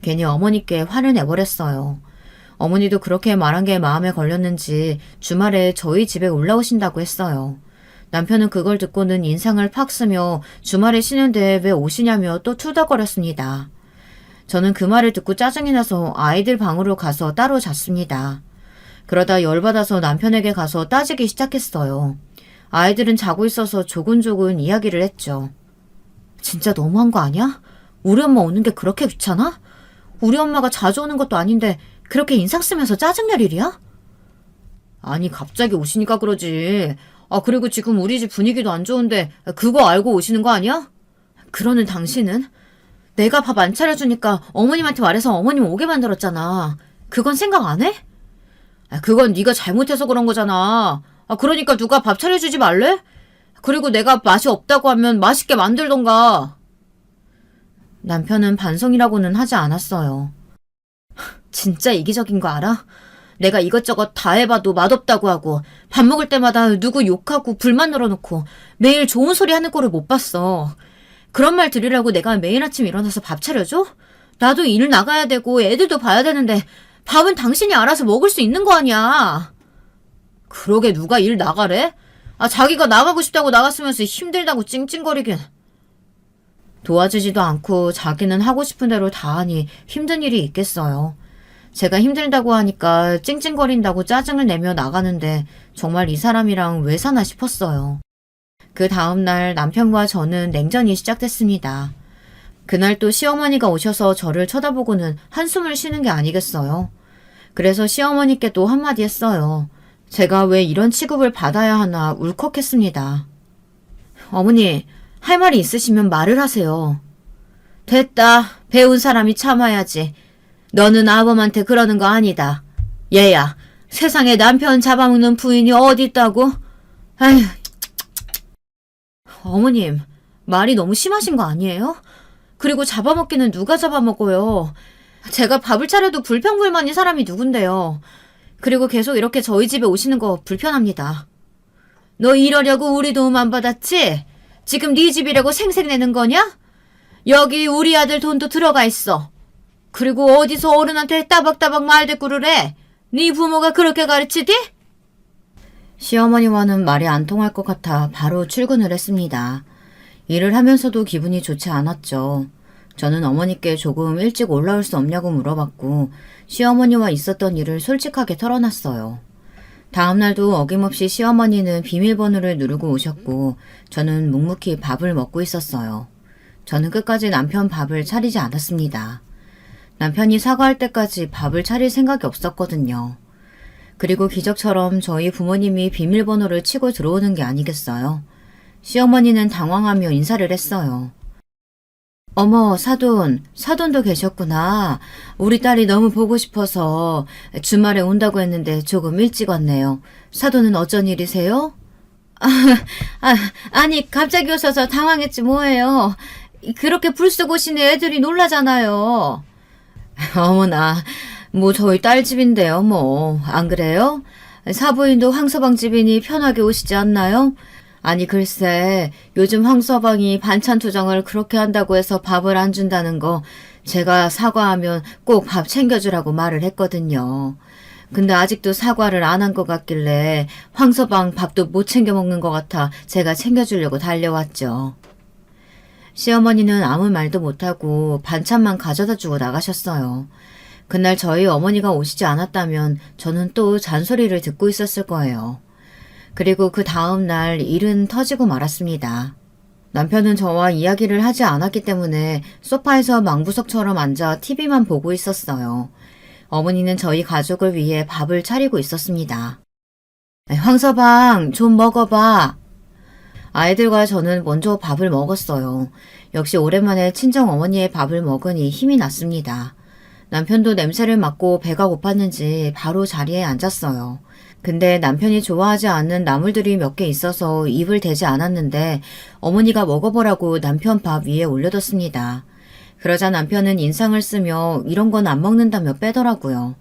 A: 괜히 어머니께 화를 내버렸어요. 어머니도 그렇게 말한 게 마음에 걸렸는지 주말에 저희 집에 올라오신다고 했어요. 남편은 그걸 듣고는 인상을 팍 쓰며 주말에 쉬는데 왜 오시냐며 또 투덜거렸습니다. 저는 그 말을 듣고 짜증이 나서 아이들 방으로 가서 따로 잤습니다. 그러다 열받아서 남편에게 가서 따지기 시작했어요. 아이들은 자고 있어서 조근조근 이야기를 했죠. 진짜 너무한 거 아니야? 우리 엄마 오는 게 그렇게 귀찮아? 우리 엄마가 자주 오는 것도 아닌데 그렇게 인상 쓰면서 짜증낼 일이야? 아니 갑자기 오시니까 그러지. 그리고 지금 우리 집 분위기도 안 좋은데 그거 알고 오시는 거 아니야? 그러는 당신은? 내가 밥 안 차려주니까 어머님한테 말해서 어머님 오게 만들었잖아. 그건 생각 안 해? 그건 네가 잘못해서 그런 거잖아. 그러니까 누가 밥 차려주지 말래? 그리고 내가 맛이 없다고 하면 맛있게 만들던가. 남편은 반성이라고는 하지 않았어요. 진짜 이기적인 거 알아? 내가 이것저것 다 해봐도 맛없다고 하고 밥 먹을 때마다 누구 욕하고 불만 늘어놓고 매일 좋은 소리 하는 꼴을 못 봤어. 그런 말 들으려고 내가 매일 아침 일어나서 밥 차려줘? 나도 일 나가야 되고 애들도 봐야 되는데 밥은 당신이 알아서 먹을 수 있는 거 아니야. 그러게 누가 일 나가래? 자기가 나가고 싶다고 나갔으면서 힘들다고 찡찡거리긴. 도와주지도 않고 자기는 하고 싶은 대로 다 하니 힘든 일이 있겠어요. 제가 힘들다고 하니까 찡찡거린다고 짜증을 내며 나가는데 정말 이 사람이랑 왜 사나 싶었어요. 그 다음날 남편과 저는 냉전이 시작됐습니다. 그날 또 시어머니가 오셔서 저를 쳐다보고는 한숨을 쉬는 게 아니겠어요. 그래서 시어머니께 또 한마디 했어요. 제가 왜 이런 취급을 받아야 하나 울컥했습니다. 어머니, 할 말이 있으시면 말을 하세요. 됐다. 배운 사람이 참아야지. 너는 아범한테 그러는 거 아니다. 얘야, 세상에 남편 잡아먹는 부인이 어디 있다고? 아휴. 어머님, 말이 너무 심하신 거 아니에요? 그리고 잡아먹기는 누가 잡아먹어요? 제가 밥을 차려도 불평불만인 사람이 누군데요. 그리고 계속 이렇게 저희 집에 오시는 거 불편합니다. 너 이러려고 우리 도움 안 받았지? 지금 네 집이라고 생색내는 거냐? 여기 우리 아들 돈도 들어가 있어. 그리고 어디서 어른한테 따박따박 말대꾸를 해? 네 부모가 그렇게 가르치디? 시어머니와는 말이 안 통할 것 같아 바로 출근을 했습니다. 일을 하면서도 기분이 좋지 않았죠. 저는 어머니께 조금 일찍 올라올 수 없냐고 물어봤고 시어머니와 있었던 일을 솔직하게 털어놨어요. 다음날도 어김없이 시어머니는 비밀번호를 누르고 오셨고 저는 묵묵히 밥을 먹고 있었어요. 저는 끝까지 남편 밥을 차리지 않았습니다. 남편이 사과할 때까지 밥을 차릴 생각이 없었거든요. 그리고 기적처럼 저희 부모님이 비밀번호를 치고 들어오는 게 아니겠어요? 시어머니는 당황하며 인사를 했어요. 어머, 사돈도 계셨구나. 우리 딸이 너무 보고 싶어서 주말에 온다고 했는데 조금 일찍 왔네요. 사돈은 어쩐 일이세요? 아니, 갑자기 오셔서 당황했지 뭐예요. 그렇게 불쑥 오시는 애들이 놀라잖아요. 어머나, 뭐 저희 딸 집인데요, 뭐. 안 그래요? 사부인도 황서방 집이니 편하게 오시지 않나요? 아니 글쎄 요즘 황서방이 반찬 투정을 그렇게 한다고 해서 밥을 안 준다는 거 제가 사과하면 꼭 밥 챙겨주라고 말을 했거든요. 근데 아직도 사과를 안 한 것 같길래 황서방 밥도 못 챙겨 먹는 것 같아 제가 챙겨주려고 달려왔죠. 시어머니는 아무 말도 못하고 반찬만 가져다 주고 나가셨어요. 그날 저희 어머니가 오시지 않았다면 저는 또 잔소리를 듣고 있었을 거예요. 그리고 그 다음 날 일은 터지고 말았습니다. 남편은 저와 이야기를 하지 않았기 때문에 소파에서 망부석처럼 앉아 TV만 보고 있었어요. 어머니는 저희 가족을 위해 밥을 차리고 있었습니다. 황서방, 좀 먹어봐. 아이들과 저는 먼저 밥을 먹었어요. 역시 오랜만에 친정 어머니의 밥을 먹으니 힘이 났습니다. 남편도 냄새를 맡고 배가 고팠는지 바로 자리에 앉았어요. 근데 남편이 좋아하지 않는 나물들이 몇 개 있어서 입을 대지 않았는데 어머니가 먹어보라고 남편 밥 위에 올려뒀습니다. 그러자 남편은 인상을 쓰며 이런 건 안 먹는다며 빼더라고요.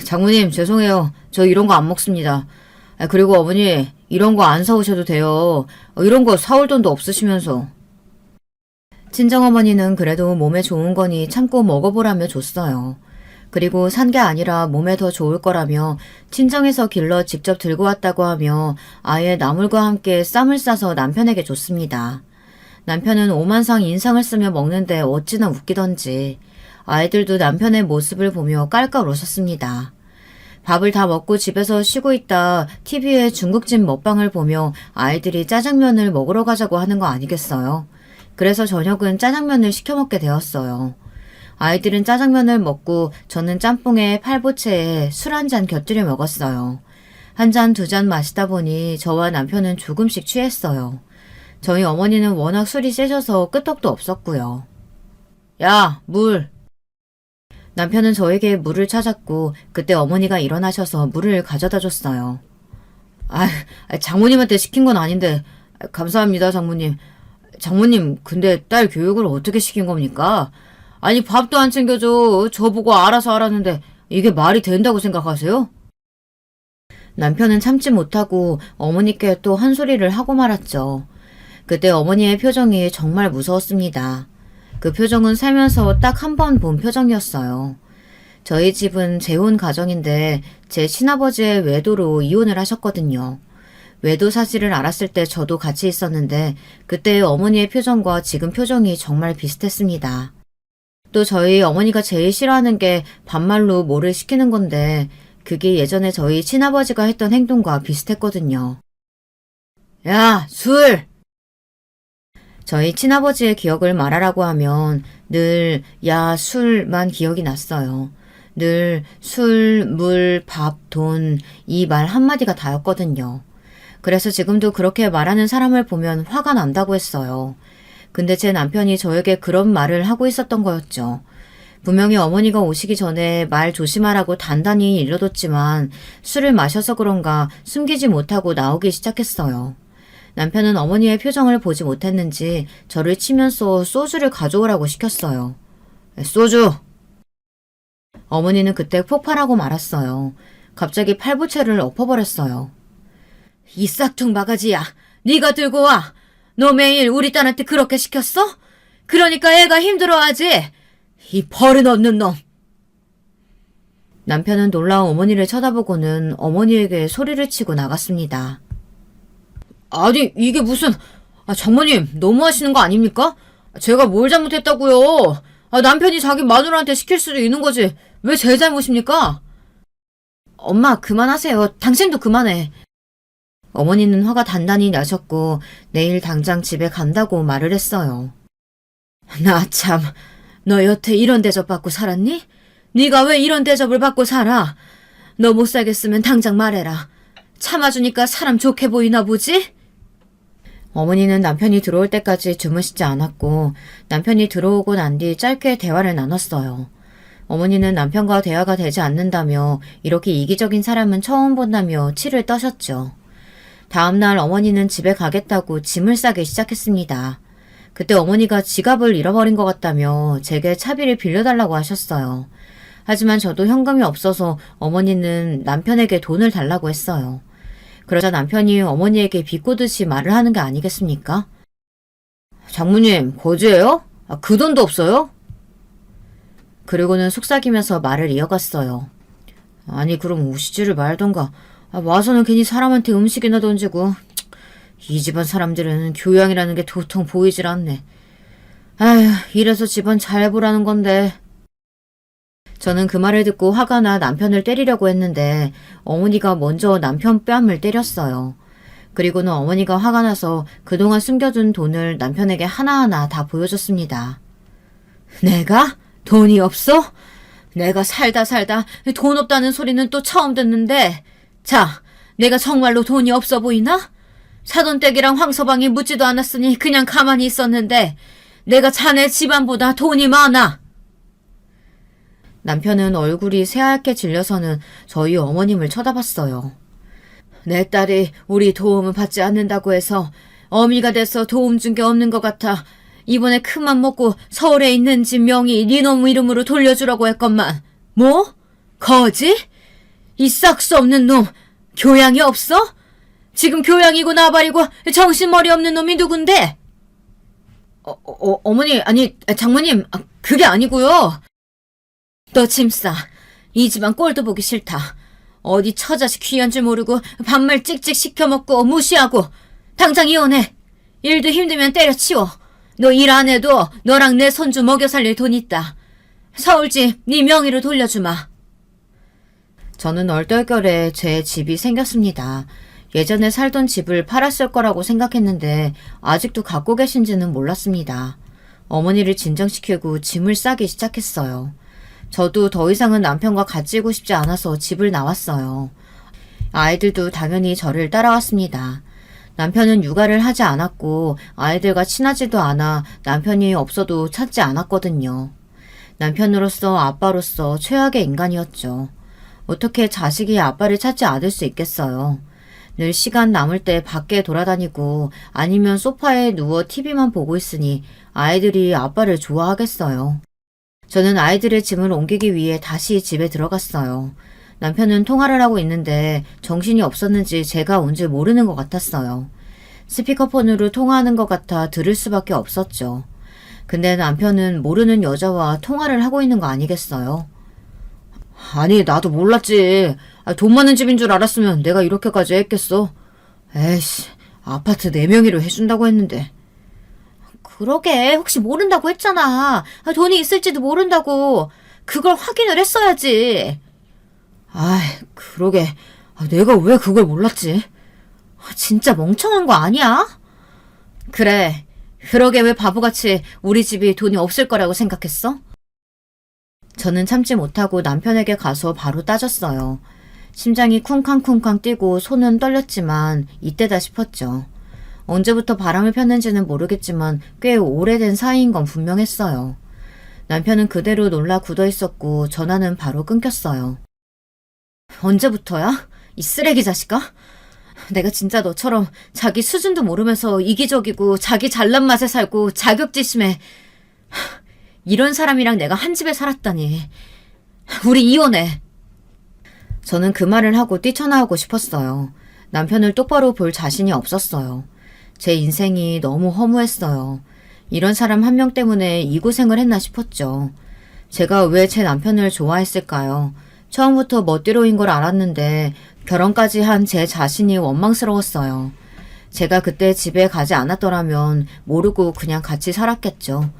A: 장모님 죄송해요. 저 이런 거 안 먹습니다. 그리고 어머니 이런 거 안 사오셔도 돼요. 이런 거 사올 돈도 없으시면서. 친정어머니는 그래도 몸에 좋은 거니 참고 먹어보라며 줬어요. 그리고 산 게 아니라 몸에 더 좋을 거라며 친정에서 길러 직접 들고 왔다고 하며 아예 나물과 함께 쌈을 싸서 남편에게 줬습니다. 남편은 오만상 인상을 쓰며 먹는데 어찌나 웃기던지 아이들도 남편의 모습을 보며 깔깔 웃었습니다. 밥을 다 먹고 집에서 쉬고 있다 TV에 중국집 먹방을 보며 아이들이 짜장면을 먹으러 가자고 하는 거 아니겠어요? 그래서 저녁은 짜장면을 시켜 먹게 되었어요. 아이들은 짜장면을 먹고 저는 짬뽕에 팔보채에 술 한 잔 곁들여 먹었어요. 한 잔, 두 잔 마시다 보니 저와 남편은 조금씩 취했어요. 저희 어머니는 워낙 술이 세셔서 끄떡도 없었고요. 야, 물! 남편은 저에게 물을 찾았고 그때 어머니가 일어나셔서 물을 가져다 줬어요. 장모님한테 시킨 건 아닌데 감사합니다, 장모님. 장모님, 근데 딸 교육을 어떻게 시킨 겁니까? 아니 밥도 안 챙겨줘. 저보고 알아서 하라는데 이게 말이 된다고 생각하세요? 남편은 참지 못하고 어머니께 또 한 소리를 하고 말았죠. 그때 어머니의 표정이 정말 무서웠습니다. 그 표정은 살면서 딱 한 번 본 표정이었어요. 저희 집은 재혼 가정인데 제 친아버지의 외도로 이혼을 하셨거든요. 외도 사실을 알았을 때 저도 같이 있었는데 그때의 어머니의 표정과 지금 표정이 정말 비슷했습니다. 또 저희 어머니가 제일 싫어하는 게 반말로 뭐를 시키는 건데 그게 예전에 저희 친아버지가 했던 행동과 비슷했거든요. 야, 술! 저희 친아버지의 기억을 말하라고 하면 늘 야, 술만 기억이 났어요. 늘 술, 물, 밥, 돈 이 말 한마디가 다였거든요. 그래서 지금도 그렇게 말하는 사람을 보면 화가 난다고 했어요. 근데 제 남편이 저에게 그런 말을 하고 있었던 거였죠. 분명히 어머니가 오시기 전에 말 조심하라고 단단히 일러뒀지만 술을 마셔서 그런가 숨기지 못하고 나오기 시작했어요. 남편은 어머니의 표정을 보지 못했는지 저를 치면서 소주를 가져오라고 시켰어요. 소주! 어머니는 그때 폭발하고 말았어요. 갑자기 팔부채를 엎어버렸어요. 이 싹퉁 바가지야. 네가 들고 와. 너 매일 우리 딸한테 그렇게 시켰어? 그러니까 애가 힘들어하지. 이 버릇없는 놈. 남편은 놀라운 어머니를 쳐다보고는 어머니에게 소리를 치고 나갔습니다. 아니 이게 무슨... 장모님 너무하시는 거 아닙니까? 제가 뭘 잘못했다고요. 남편이 자기 마누라한테 시킬 수도 있는 거지. 왜 제 잘못입니까? 엄마, 그만하세요. 당신도 그만해. 어머니는 화가 단단히 나셨고 내일 당장 집에 간다고 말을 했어요. 나 참, 너 여태 이런 대접 받고 살았니? 네가 왜 이런 대접을 받고 살아? 너 못 살겠으면 당장 말해라. 참아주니까 사람 좋게 보이나 보지? 어머니는 남편이 들어올 때까지 주무시지 않았고 남편이 들어오고 난 뒤 짧게 대화를 나눴어요. 어머니는 남편과 대화가 되지 않는다며 이렇게 이기적인 사람은 처음 본다며 치를 떠셨죠. 다음날 어머니는 집에 가겠다고 짐을 싸기 시작했습니다. 그때 어머니가 지갑을 잃어버린 것 같다며 제게 차비를 빌려달라고 하셨어요. 하지만 저도 현금이 없어서 어머니는 남편에게 돈을 달라고 했어요. 그러자 남편이 어머니에게 비꼬듯이 말을 하는 게 아니겠습니까? 장모님, 거지예요? 그 돈도 없어요? 그리고는 속삭이면서 말을 이어갔어요. 아니, 그럼 오시지를 말던가. 와서는 괜히 사람한테 음식이나 던지고. 이 집안 사람들은 교양이라는 게 도통 보이질 않네. 아휴, 이래서 집안 잘 보라는 건데. 저는 그 말을 듣고 화가 나 남편을 때리려고 했는데 어머니가 먼저 남편 뺨을 때렸어요. 그리고는 어머니가 화가 나서 그동안 숨겨둔 돈을 남편에게 하나하나 다 보여줬습니다. 내가? 돈이 없어? 내가 살다 돈 없다는 소리는 또 처음 듣는데. 자, 내가 정말로 돈이 없어 보이나? 사돈댁이랑 황서방이 묻지도 않았으니 그냥 가만히 있었는데 내가 자네 집안보다 돈이 많아. 남편은 얼굴이 새하얗게 질려서는 저희 어머님을 쳐다봤어요. 내 딸이 우리 도움을 받지 않는다고 해서 어미가 돼서 도움 준 게 없는 것 같아. 이번에 큰맘 먹고 서울에 있는 집 명의 네 놈 이름으로 돌려주라고 했건만. 뭐? 거지? 이 싹수 없는 놈, 교양이 없어? 지금 교양이고 나발이고 정신머리 없는 놈이 누군데? 어머니, 아니, 장모님, 그게 아니고요. 너 짐싸. 이 집안 꼴도 보기 싫다. 어디 처자식 귀한 줄 모르고 밥말 찍찍 시켜먹고 무시하고. 당장 이혼해. 일도 힘들면 때려치워. 너 일 안 해도 너랑 내 손주 먹여 살릴 돈 있다. 서울집 네 명의로 돌려주마. 저는 얼떨결에 제 집이 생겼습니다. 예전에 살던 집을 팔았을 거라고 생각했는데 아직도 갖고 계신지는 몰랐습니다. 어머니를 진정시키고 짐을 싸기 시작했어요. 저도 더 이상은 남편과 같이 있고 싶지 않아서 집을 나왔어요. 아이들도 당연히 저를 따라왔습니다. 남편은 육아를 하지 않았고 아이들과 친하지도 않아 남편이 없어도 찾지 않았거든요. 남편으로서 아빠로서 최악의 인간이었죠. 어떻게 자식이 아빠를 찾지 않을 수 있겠어요. 늘 시간 남을 때 밖에 돌아다니고 아니면 소파에 누워 TV만 보고 있으니 아이들이 아빠를 좋아하겠어요. 저는 아이들의 짐을 옮기기 위해 다시 집에 들어갔어요. 남편은 통화를 하고 있는데 정신이 없었는지 제가 온 줄 모르는 것 같았어요. 스피커폰으로 통화하는 것 같아 들을 수밖에 없었죠. 근데 남편은 모르는 여자와 통화를 하고 있는 거 아니겠어요? 아니, 나도 몰랐지. 돈 많은 집인 줄 알았으면 내가 이렇게까지 했겠어. 에이씨, 아파트 4명의로 해준다고 했는데. 그러게, 혹시 모른다고 했잖아. 돈이 있을지도 모른다고. 그걸 확인을 했어야지. 아이, 그러게. 내가 왜 그걸 몰랐지? 진짜 멍청한 거 아니야? 그래, 그러게 왜 바보같이 우리 집이 돈이 없을 거라고 생각했어? 저는 참지 못하고 남편에게 가서 바로 따졌어요. 심장이 쿵쾅쿵쾅 뛰고 손은 떨렸지만 이때다 싶었죠. 언제부터 바람을 폈는지는 모르겠지만 꽤 오래된 사이인 건 분명했어요. 남편은 그대로 놀라 굳어 있었고 전화는 바로 끊겼어요. 언제부터야? 이 쓰레기 자식아? 내가 진짜 너처럼 자기 수준도 모르면서 이기적이고 자기 잘난 맛에 살고 자격지심에 이런 사람이랑 내가 한 집에 살았다니. 우리 이혼해. 저는 그 말을 하고 뛰쳐나오고 싶었어요. 남편을 똑바로 볼 자신이 없었어요. 제 인생이 너무 허무했어요. 이런 사람 한 명 때문에 이 고생을 했나 싶었죠. 제가 왜 제 남편을 좋아했을까요? 처음부터 멋대로인 걸 알았는데 결혼까지 한 제 자신이 원망스러웠어요. 제가 그때 집에 가지 않았더라면 모르고 그냥 같이 살았겠죠.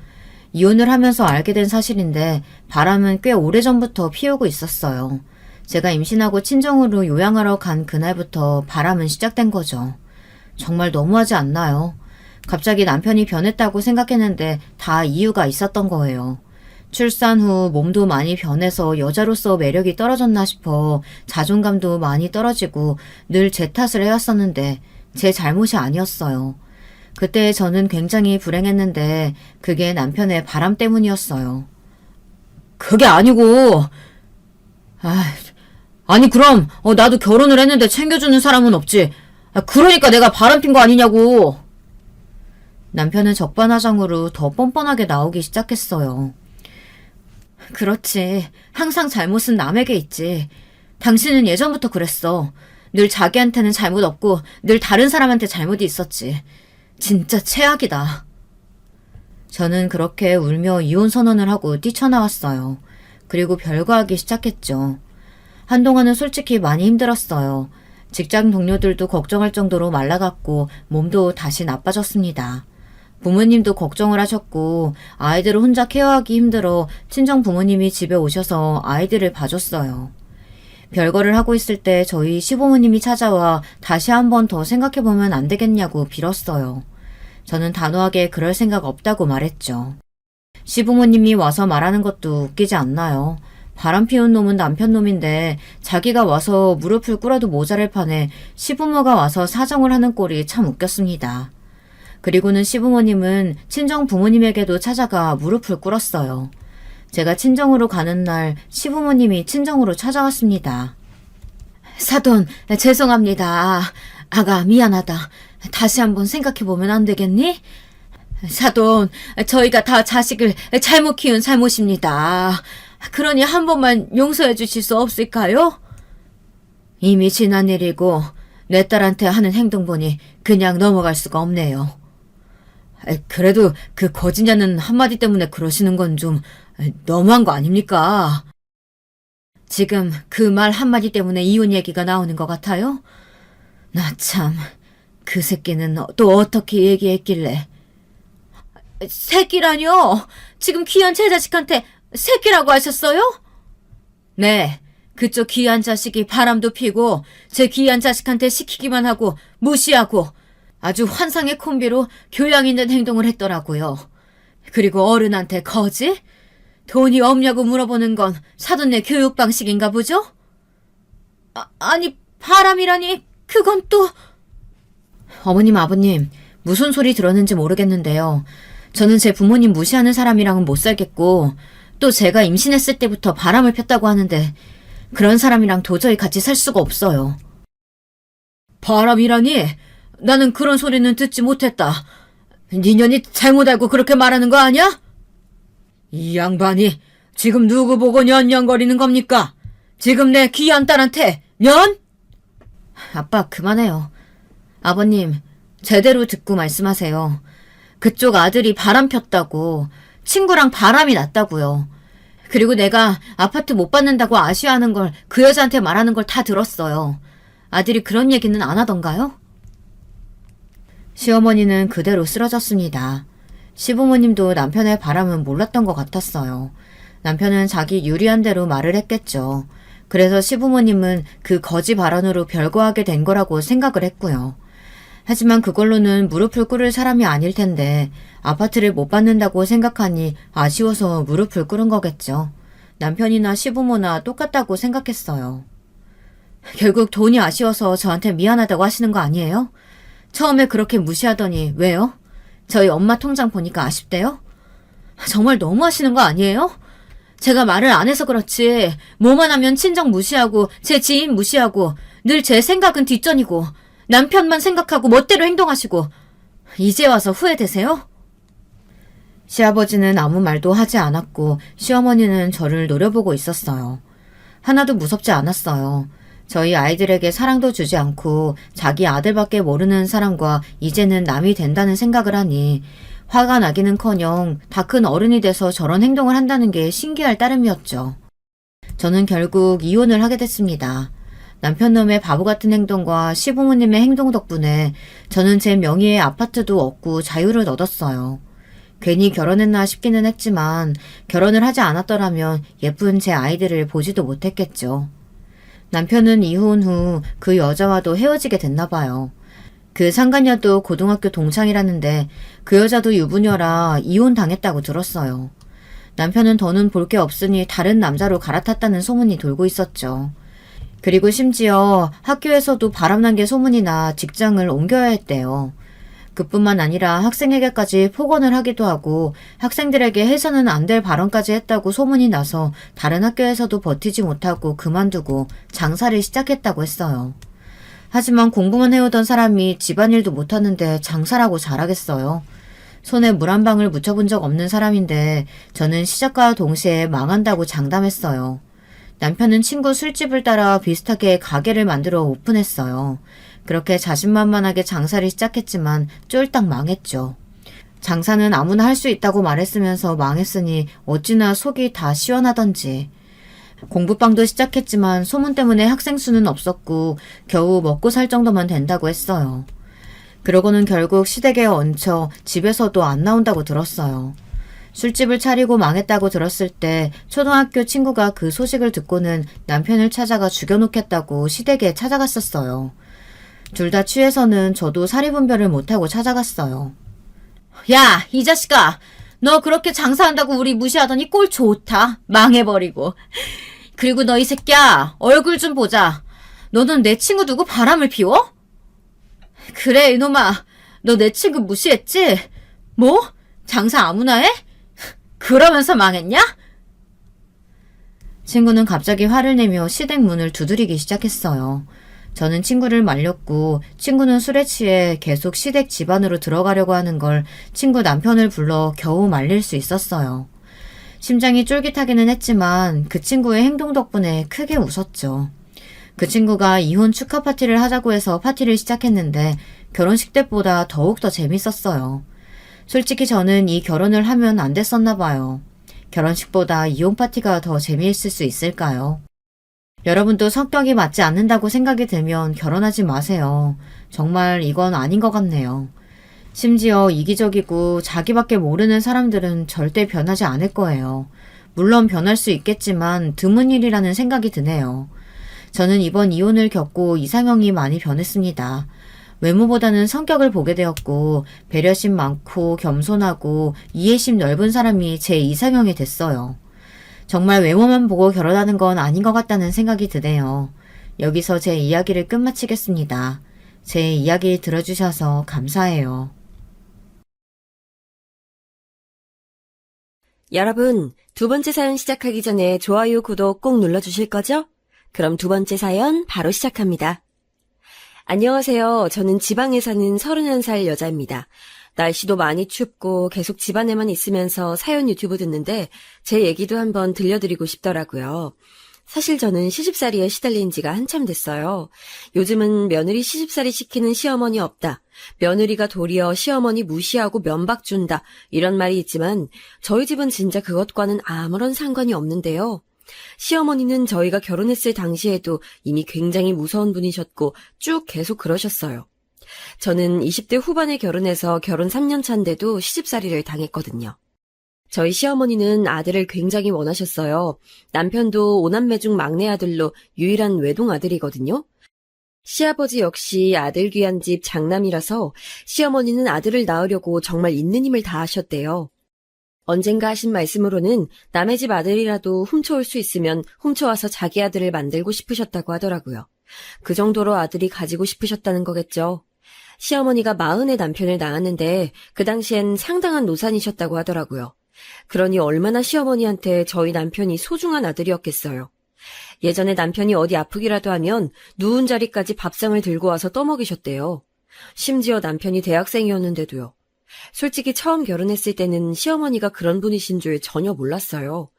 A: 이혼을 하면서 알게 된 사실인데 바람은 꽤 오래전부터 피우고 있었어요. 제가 임신하고 친정으로 요양하러 간 그날부터 바람은 시작된 거죠. 정말 너무하지 않나요? 갑자기 남편이 변했다고 생각했는데 다 이유가 있었던 거예요. 출산 후 몸도 많이 변해서 여자로서 매력이 떨어졌나 싶어 자존감도 많이 떨어지고 늘 제 탓을 해왔었는데 제 잘못이 아니었어요. 그때 저는 굉장히 불행했는데 그게 남편의 바람 때문이었어요. 그게 아니고, 아니 그럼 나도 결혼을 했는데 챙겨주는 사람은 없지. 그러니까 내가 바람핀 거 아니냐고. 남편은 적반하장으로 더 뻔뻔하게 나오기 시작했어요. 그렇지. 항상 잘못은 남에게 있지. 당신은 예전부터 그랬어. 늘 자기한테는 잘못 없고 늘 다른 사람한테 잘못이 있었지. 진짜 최악이다. 저는 그렇게 울며 이혼 선언을 하고 뛰쳐나왔어요. 그리고 별거하기 시작했죠. 한동안은 솔직히 많이 힘들었어요. 직장 동료들도 걱정할 정도로 말라갔고 몸도 다시 나빠졌습니다. 부모님도 걱정을 하셨고 아이들을 혼자 케어하기 힘들어 친정 부모님이 집에 오셔서 아이들을 봐줬어요. 별거를 하고 있을 때 저희 시부모님이 찾아와 다시 한 번 더 생각해보면 안 되겠냐고 빌었어요. 저는 단호하게 그럴 생각 없다고 말했죠. 시부모님이 와서 말하는 것도 웃기지 않나요? 바람 피운 놈은 남편 놈인데 자기가 와서 무릎을 꿇어도 모자랄 판에 시부모가 와서 사정을 하는 꼴이 참 웃겼습니다. 그리고는 시부모님은 친정 부모님에게도 찾아가 무릎을 꿇었어요. 제가 친정으로 가는 날 시부모님이 친정으로 찾아왔습니다. 사돈, 죄송합니다. 아가, 미안하다. 다시 한번 생각해보면 안 되겠니? 사돈, 저희가 다 자식을 잘못 키운 잘못입니다. 그러니 한 번만 용서해 주실 수 없을까요? 이미 지난 일이고 내 딸한테 하는 행동 보니 그냥 넘어갈 수가 없네요. 그래도 그 거지냐는 한마디 때문에 그러시는 건 좀 너무한 거 아닙니까? 지금 그 말 한마디 때문에 이혼 얘기가 나오는 것 같아요? 나 참, 그 새끼는 또 어떻게 얘기했길래. 새끼라뇨? 지금 귀한 제 자식한테 새끼라고 하셨어요? 네, 그쪽 귀한 자식이 바람도 피고 제 귀한 자식한테 시키기만 하고 무시하고 아주 환상의 콤비로 교양 있는 행동을 했더라고요. 그리고 어른한테 거지? 돈이 없냐고 물어보는 건 사돈네 교육 방식인가 보죠? 아니, 바람이라니 그건 또... 어머님, 아버님, 무슨 소리 들었는지 모르겠는데요. 저는 제 부모님 무시하는 사람이랑은 못 살겠고 또 제가 임신했을 때부터 바람을 폈다고 하는데 그런 사람이랑 도저히 같이 살 수가 없어요. 바람이라니? 나는 그런 소리는 듣지 못했다. 니년이 잘못 알고 그렇게 말하는 거 아니야? 이 양반이 지금 누구 보고 년년거리는 겁니까? 지금 내 귀한 딸한테 년? 아빠, 그만해요. 아버님, 제대로 듣고 말씀하세요. 그쪽 아들이 바람 폈다고, 친구랑 바람이 났다고요. 그리고 내가 아파트 못 받는다고 아쉬워하는 걸 그 여자한테 말하는 걸 다 들었어요. 아들이 그런 얘기는 안 하던가요? 시어머니는 그대로 쓰러졌습니다. 시부모님도 남편의 바람은 몰랐던 것 같았어요. 남편은 자기 유리한 대로 말을 했겠죠. 그래서 시부모님은 그 거지 발언으로 별거하게 된 거라고 생각을 했고요. 하지만 그걸로는 무릎을 꿇을 사람이 아닐 텐데 아파트를 못 받는다고 생각하니 아쉬워서 무릎을 꿇은 거겠죠. 남편이나 시부모나 똑같다고 생각했어요. 결국 돈이 아쉬워서 저한테 미안하다고 하시는 거 아니에요? 처음에 그렇게 무시하더니 왜요? 저희 엄마 통장 보니까 아쉽대요? 정말 너무 하시는 거 아니에요? 제가 말을 안 해서 그렇지 뭐만 하면 친정 무시하고 제 지인 무시하고 늘 제 생각은 뒷전이고 남편만 생각하고 멋대로 행동하시고 이제 와서 후회되세요? 시아버지는 아무 말도 하지 않았고 시어머니는 저를 노려보고 있었어요. 하나도 무섭지 않았어요. 저희 아이들에게 사랑도 주지 않고 자기 아들밖에 모르는 사람과 이제는 남이 된다는 생각을 하니 화가 나기는커녕 다 큰 어른이 돼서 저런 행동을 한다는 게 신기할 따름이었죠. 저는 결국 이혼을 하게 됐습니다. 남편놈의 바보 같은 행동과 시부모님의 행동 덕분에 저는 제 명의의 아파트도 얻고 자유를 얻었어요. 괜히 결혼했나 싶기는 했지만 결혼을 하지 않았더라면 예쁜 제 아이들을 보지도 못했겠죠. 남편은 이혼 후 그 여자와도 헤어지게 됐나 봐요. 그 상간녀도 고등학교 동창이라는데 그 여자도 유부녀라 이혼당했다고 들었어요. 남편은 더는 볼 게 없으니 다른 남자로 갈아탔다는 소문이 돌고 있었죠. 그리고 심지어 학교에서도 바람난 게 소문이 나 직장을 옮겨야 했대요. 그뿐만 아니라 학생에게까지 폭언을 하기도 하고 학생들에게 해서는 안 될 발언까지 했다고 소문이 나서 다른 학교에서도 버티지 못하고 그만두고 장사를 시작했다고 했어요. 하지만 공부만 해오던 사람이 집안일도 못하는데 장사라고 잘하겠어요. 손에 물 한 방울 묻혀본 적 없는 사람인데 저는 시작과 동시에 망한다고 장담했어요. 남편은 친구 술집을 따라 비슷하게 가게를 만들어 오픈했어요. 그렇게 자신만만하게 장사를 시작했지만 쫄딱 망했죠. 장사는 아무나 할 수 있다고 말했으면서 망했으니 어찌나 속이 다 시원하던지. 공부방도 시작했지만 소문 때문에 학생 수는 없었고 겨우 먹고 살 정도만 된다고 했어요. 그러고는 결국 시댁에 얹혀 집에서도 안 나온다고 들었어요. 술집을 차리고 망했다고 들었을 때 초등학교 친구가 그 소식을 듣고는 남편을 찾아가 죽여놓겠다고 시댁에 찾아갔었어요. 둘 다 취해서는 저도 사리분별을 못하고 찾아갔어요. 야, 이 자식아! 너 그렇게 장사한다고 우리 무시하더니 꼴 좋다. 망해버리고. 그리고 너 이 새끼야, 얼굴 좀 보자. 너는 내 친구 두고 바람을 피워? 그래, 이놈아. 너 내 친구 무시했지? 뭐? 장사 아무나 해? 그러면서 망했냐? 친구는 갑자기 화를 내며 시댁 문을 두드리기 시작했어요. 저는 친구를 말렸고 친구는 술에 취해 계속 시댁 집 안으로 들어가려고 하는 걸 친구 남편을 불러 겨우 말릴 수 있었어요. 심장이 쫄깃하기는 했지만 그 친구의 행동 덕분에 크게 웃었죠. 그 친구가 이혼 축하 파티를 하자고 해서 파티를 시작했는데 결혼식 때보다 더욱더 재밌었어요. 솔직히 저는 이 결혼을 하면 안 됐었나 봐요. 결혼식보다 이혼 파티가 더 재미있을 수 있을까요? 여러분도 성격이 맞지 않는다고 생각이 들면 결혼하지 마세요. 정말 이건 아닌 것 같네요. 심지어 이기적이고 자기밖에 모르는 사람들은 절대 변하지 않을 거예요. 물론 변할 수 있겠지만 드문 일이라는 생각이 드네요. 저는 이번 이혼을 겪고 이상형이 많이 변했습니다. 외모보다는 성격을 보게 되었고 배려심 많고 겸손하고 이해심 넓은 사람이 제 이상형이 됐어요. 정말 외모만 보고 결혼하는 건 아닌 것 같다는 생각이 드네요. 여기서 제 이야기를 끝마치겠습니다. 제 이야기 들어주셔서 감사해요.
B: 여러분, 두 번째 사연 시작하기 전에 좋아요, 구독 꼭 눌러주실 거죠? 그럼 두 번째 사연 바로 시작합니다. 안녕하세요. 저는 지방에 사는 31살 여자입니다. 날씨도 많이 춥고 계속 집안에만 있으면서 사연 유튜브 듣는데 제 얘기도 한번 들려드리고 싶더라고요. 사실 저는 시집살이에 시달린 지가 한참 됐어요. 요즘은 며느리 시집살이 시키는 시어머니 없다. 며느리가 도리어 시어머니 무시하고 면박 준다. 이런 말이 있지만 저희 집은 진짜 그것과는 아무런 상관이 없는데요. 시어머니는 저희가 결혼했을 당시에도 이미 굉장히 무서운 분이셨고 쭉 계속 그러셨어요. 저는 20대 후반에 결혼해서 결혼 3년 차인데도 시집살이를 당했거든요. 저희 시어머니는 아들을 굉장히 원하셨어요. 남편도 5남매 중 막내 아들로 유일한 외동 아들이거든요. 시아버지 역시 아들 귀한 집 장남이라서 시어머니는 아들을 낳으려고 정말 있는 힘을 다하셨대요. 언젠가 하신 말씀으로는 남의 집 아들이라도 훔쳐올 수 있으면 훔쳐와서 자기 아들을 만들고 싶으셨다고 하더라고요. 그 정도로 아들이 가지고 싶으셨다는 거겠죠. 시어머니가 40의 남편을 낳았는데 그 당시엔 상당한 노산이셨다고 하더라고요. 그러니 얼마나 시어머니한테 저희 남편이 소중한 아들이었겠어요. 예전에 남편이 어디 아프기라도 하면 누운 자리까지 밥상을 들고 와서 떠먹이셨대요. 심지어 남편이 대학생이었는데도요. 솔직히 처음 결혼했을 때는 시어머니가 그런 분이신 줄 전혀 몰랐어요.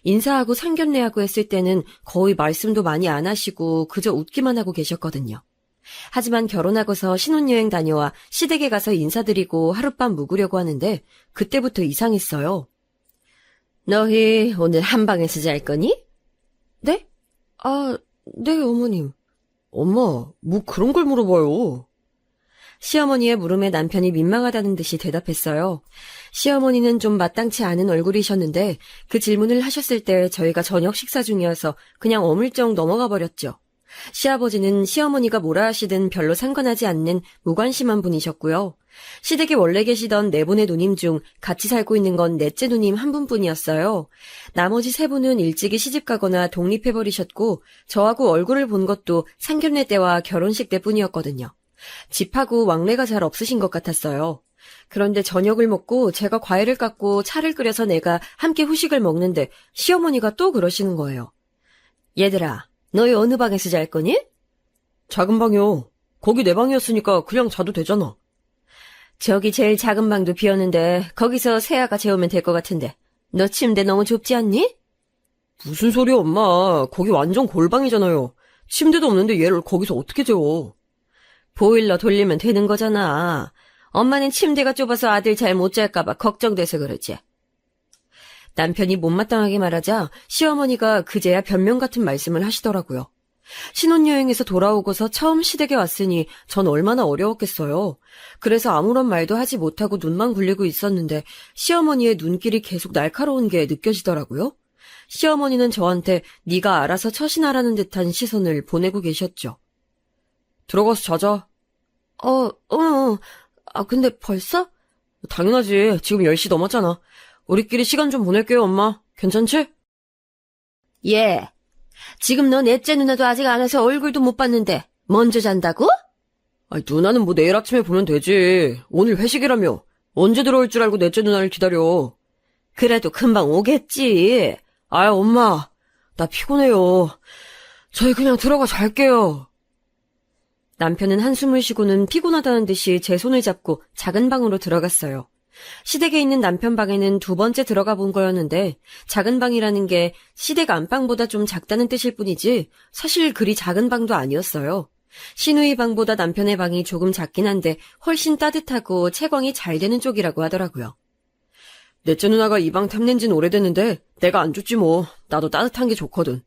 B: 인사하고 상견례하고 했을 때는 거의 말씀도 많이 안 하시고 그저 웃기만 하고 계셨거든요. 하지만 결혼하고서 신혼여행 다녀와 시댁에 가서 인사드리고 하룻밤 묵으려고 하는데 그때부터 이상했어요. 너희 오늘 한방에서 잘 거니? 네? 네, 어머님. 엄마, 뭐 그런 걸 물어봐요. 시어머니의 물음에 남편이 민망하다는 듯이 대답했어요. 시어머니는 좀 마땅치 않은 얼굴이셨는데 그 질문을 하셨을 때 저희가 저녁 식사 중이어서 그냥 어물쩍 넘어가 버렸죠. 시아버지는 시어머니가 뭐라 하시든 별로 상관하지 않는 무관심한 분이셨고요. 시댁에 원래 계시던 네 분의 누님 중 같이 살고 있는 건 넷째 누님 한 분뿐이었어요. 나머지 세 분은 일찍이 시집가거나 독립해버리셨고 저하고 얼굴을 본 것도 상견례 때와 결혼식 때뿐이었거든요. 집하고 왕래가 잘 없으신 것 같았어요. 그런데 저녁을 먹고 제가 과일을 깎고 차를 끓여서 내가 함께 후식을 먹는데 시어머니가 또 그러시는 거예요. 얘들아, 너희 어느 방에서 잘 거니? 작은 방이요. 거기 내 방이었으니까 그냥 자도 되잖아. 저기 제일 작은 방도 비었는데 거기서 세아가 재우면 될 것 같은데 너 침대 너무 좁지 않니? 무슨 소리야 엄마. 거기 완전 골방이잖아요. 침대도 없는데 얘를 거기서 어떻게 재워. 보일러 돌리면 되는 거잖아. 엄마는 침대가 좁아서 아들 잘 못 잘까봐 걱정돼서 그러지. 남편이 못마땅하게 말하자 시어머니가 그제야 변명 같은 말씀을 하시더라고요. 신혼여행에서 돌아오고서 처음 시댁에 왔으니 전 얼마나 어려웠겠어요. 그래서 아무런 말도 하지 못하고 눈만 굴리고 있었는데 시어머니의 눈길이 계속 날카로운 게 느껴지더라고요. 시어머니는 저한테 네가 알아서 처신하라는 듯한 시선을 보내고 계셨죠. 들어가서 자자. 근데 벌써? 당연하지. 지금 10시 넘었잖아. 우리끼리 시간 좀 보낼게요, 엄마. 괜찮지? 예. 지금 너 넷째 누나도 아직 안 와서 얼굴도 못 봤는데 먼저 잔다고? 아니, 누나는 뭐 내일 아침에 보면 되지. 오늘 회식이라며. 언제 들어올 줄 알고 넷째 누나를 기다려. 그래도 금방 오겠지. 아유, 엄마. 나 피곤해요. 저희 그냥 들어가 잘게요. 남편은 한숨을 쉬고는 피곤하다는 듯이 제 손을 잡고 작은 방으로 들어갔어요. 시댁에 있는 남편 방에는 두 번째 들어가 본 거였는데 작은 방이라는 게 시댁 안방보다 좀 작다는 뜻일 뿐이지 사실 그리 작은 방도 아니었어요. 시누이 방보다 남편의 방이 조금 작긴 한데 훨씬 따뜻하고 채광이 잘 되는 쪽이라고 하더라고요. 넷째 누나가 이 방 탐낸 지는 오래됐는데 내가 안 줬지 뭐. 나도 따뜻한 게 좋거든.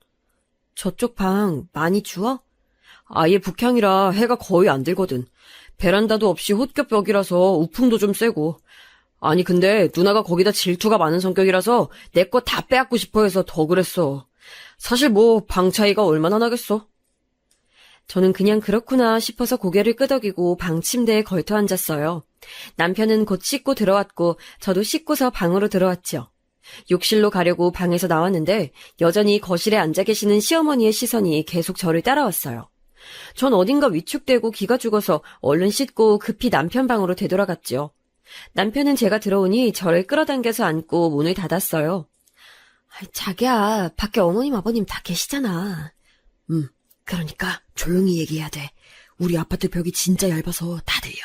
B: 저쪽 방 많이 추워? 아예 북향이라 해가 거의 안 들거든. 베란다도 없이 홑겹벽이라서 우풍도 좀 세고. 아니 근데 누나가 거기다 질투가 많은 성격이라서 내 거 다 빼앗고 싶어 해서 더 그랬어. 사실 뭐 방 차이가 얼마나 나겠어. 저는 그냥 그렇구나 싶어서 고개를 끄덕이고 방 침대에 걸터 앉았어요. 남편은 곧 씻고 들어왔고 저도 씻고서 방으로 들어왔죠. 욕실로 가려고 방에서 나왔는데 여전히 거실에 앉아 계시는 시어머니의 시선이 계속 저를 따라왔어요. 전 어딘가 위축되고 기가 죽어서 얼른 씻고 급히 남편 방으로 되돌아갔죠. 남편은 제가 들어오니 저를 끌어당겨서 안고 문을 닫았어요. 자기야, 밖에 어머님 아버님 다 계시잖아. 그러니까 조용히 얘기해야 돼. 우리 아파트 벽이 진짜 얇아서 다 들려.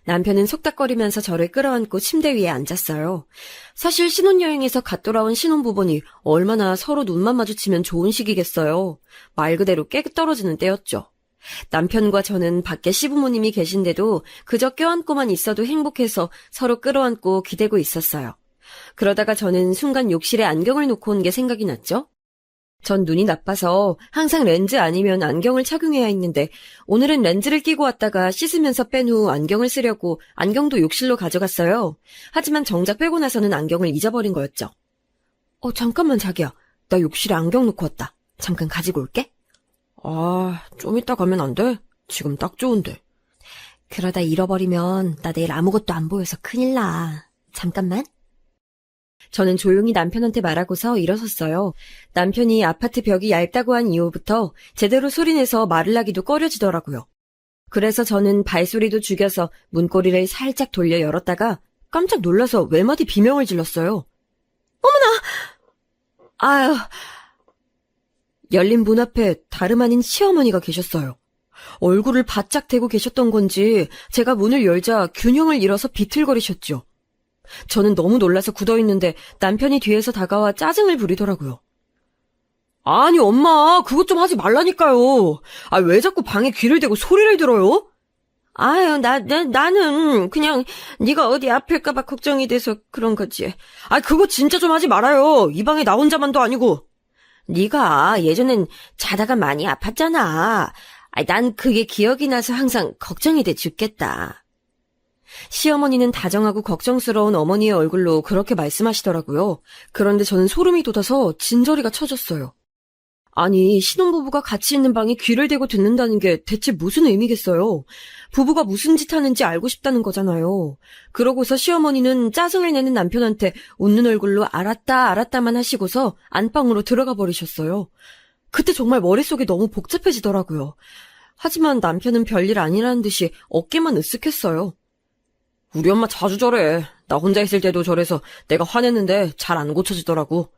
B: 남편은 속닥거리면서 저를 끌어안고 침대 위에 앉았어요. 사실 신혼여행에서 갓 돌아온 신혼부부니 얼마나 서로 눈만 마주치면 좋은 시기겠어요. 말 그대로 깨 떨어지는 때였죠. 남편과 저는 밖에 시부모님이 계신데도 그저 껴안고만 있어도 행복해서 서로 끌어안고 기대고 있었어요. 그러다가 저는 순간 욕실에 안경을 놓고 온 게 생각이 났죠. 전 눈이 나빠서 항상 렌즈 아니면 안경을 착용해야 했는데 오늘은 렌즈를 끼고 왔다가 씻으면서 뺀 후 안경을 쓰려고 안경도 욕실로 가져갔어요. 하지만 정작 빼고 나서는 안경을 잊어버린 거였죠. 잠깐만 자기야. 나 욕실에 안경 놓고 왔다. 잠깐 가지고 올게. 좀 이따 가면 안 돼? 지금 딱 좋은데. 그러다 잃어버리면 나 내일 아무것도 안 보여서 큰일 나. 잠깐만. 저는 조용히 남편한테 말하고서 일어섰어요. 남편이 아파트 벽이 얇다고 한 이후부터 제대로 소리내서 말을 하기도 꺼려지더라고요. 그래서 저는 발소리도 죽여서 문고리를 살짝 돌려 열었다가 깜짝 놀라서 외마디 비명을 질렀어요. 어머나! 아유... 열린 문 앞에 다름 아닌 시어머니가 계셨어요. 얼굴을 바짝 대고 계셨던 건지 제가 문을 열자 균형을 잃어서 비틀거리셨죠. 저는 너무 놀라서 굳어있는데 남편이 뒤에서 다가와 짜증을 부리더라고요. 아니 엄마 그것 좀 하지 말라니까요. 왜 자꾸 방에 귀를 대고 소리를 들어요? 나는 그냥 네가 어디 아플까봐 걱정이 돼서 그런 거지. 그거 진짜 좀 하지 말아요. 이 방에 나 혼자만도 아니고. 네가 예전엔 자다가 많이 아팠잖아. 난 그게 기억이 나서 항상 걱정이 돼 죽겠다. 시어머니는 다정하고 걱정스러운 어머니의 얼굴로 그렇게 말씀하시더라고요. 그런데 저는 소름이 돋아서 진저리가 쳐졌어요. 아니, 신혼부부가 같이 있는 방에 귀를 대고 듣는다는 게 대체 무슨 의미겠어요? 부부가 무슨 짓 하는지 알고 싶다는 거잖아요. 그러고서 시어머니는 짜증을 내는 남편한테 웃는 얼굴로 알았다, 알았다만 하시고서 안방으로 들어가 버리셨어요. 그때 정말 머릿속이 너무 복잡해지더라고요. 하지만 남편은 별일 아니라는 듯이 어깨만 으쓱했어요. 우리 엄마 자주 저래. 나 혼자 있을 때도 저래서 내가 화냈는데 잘 안 고쳐지더라고.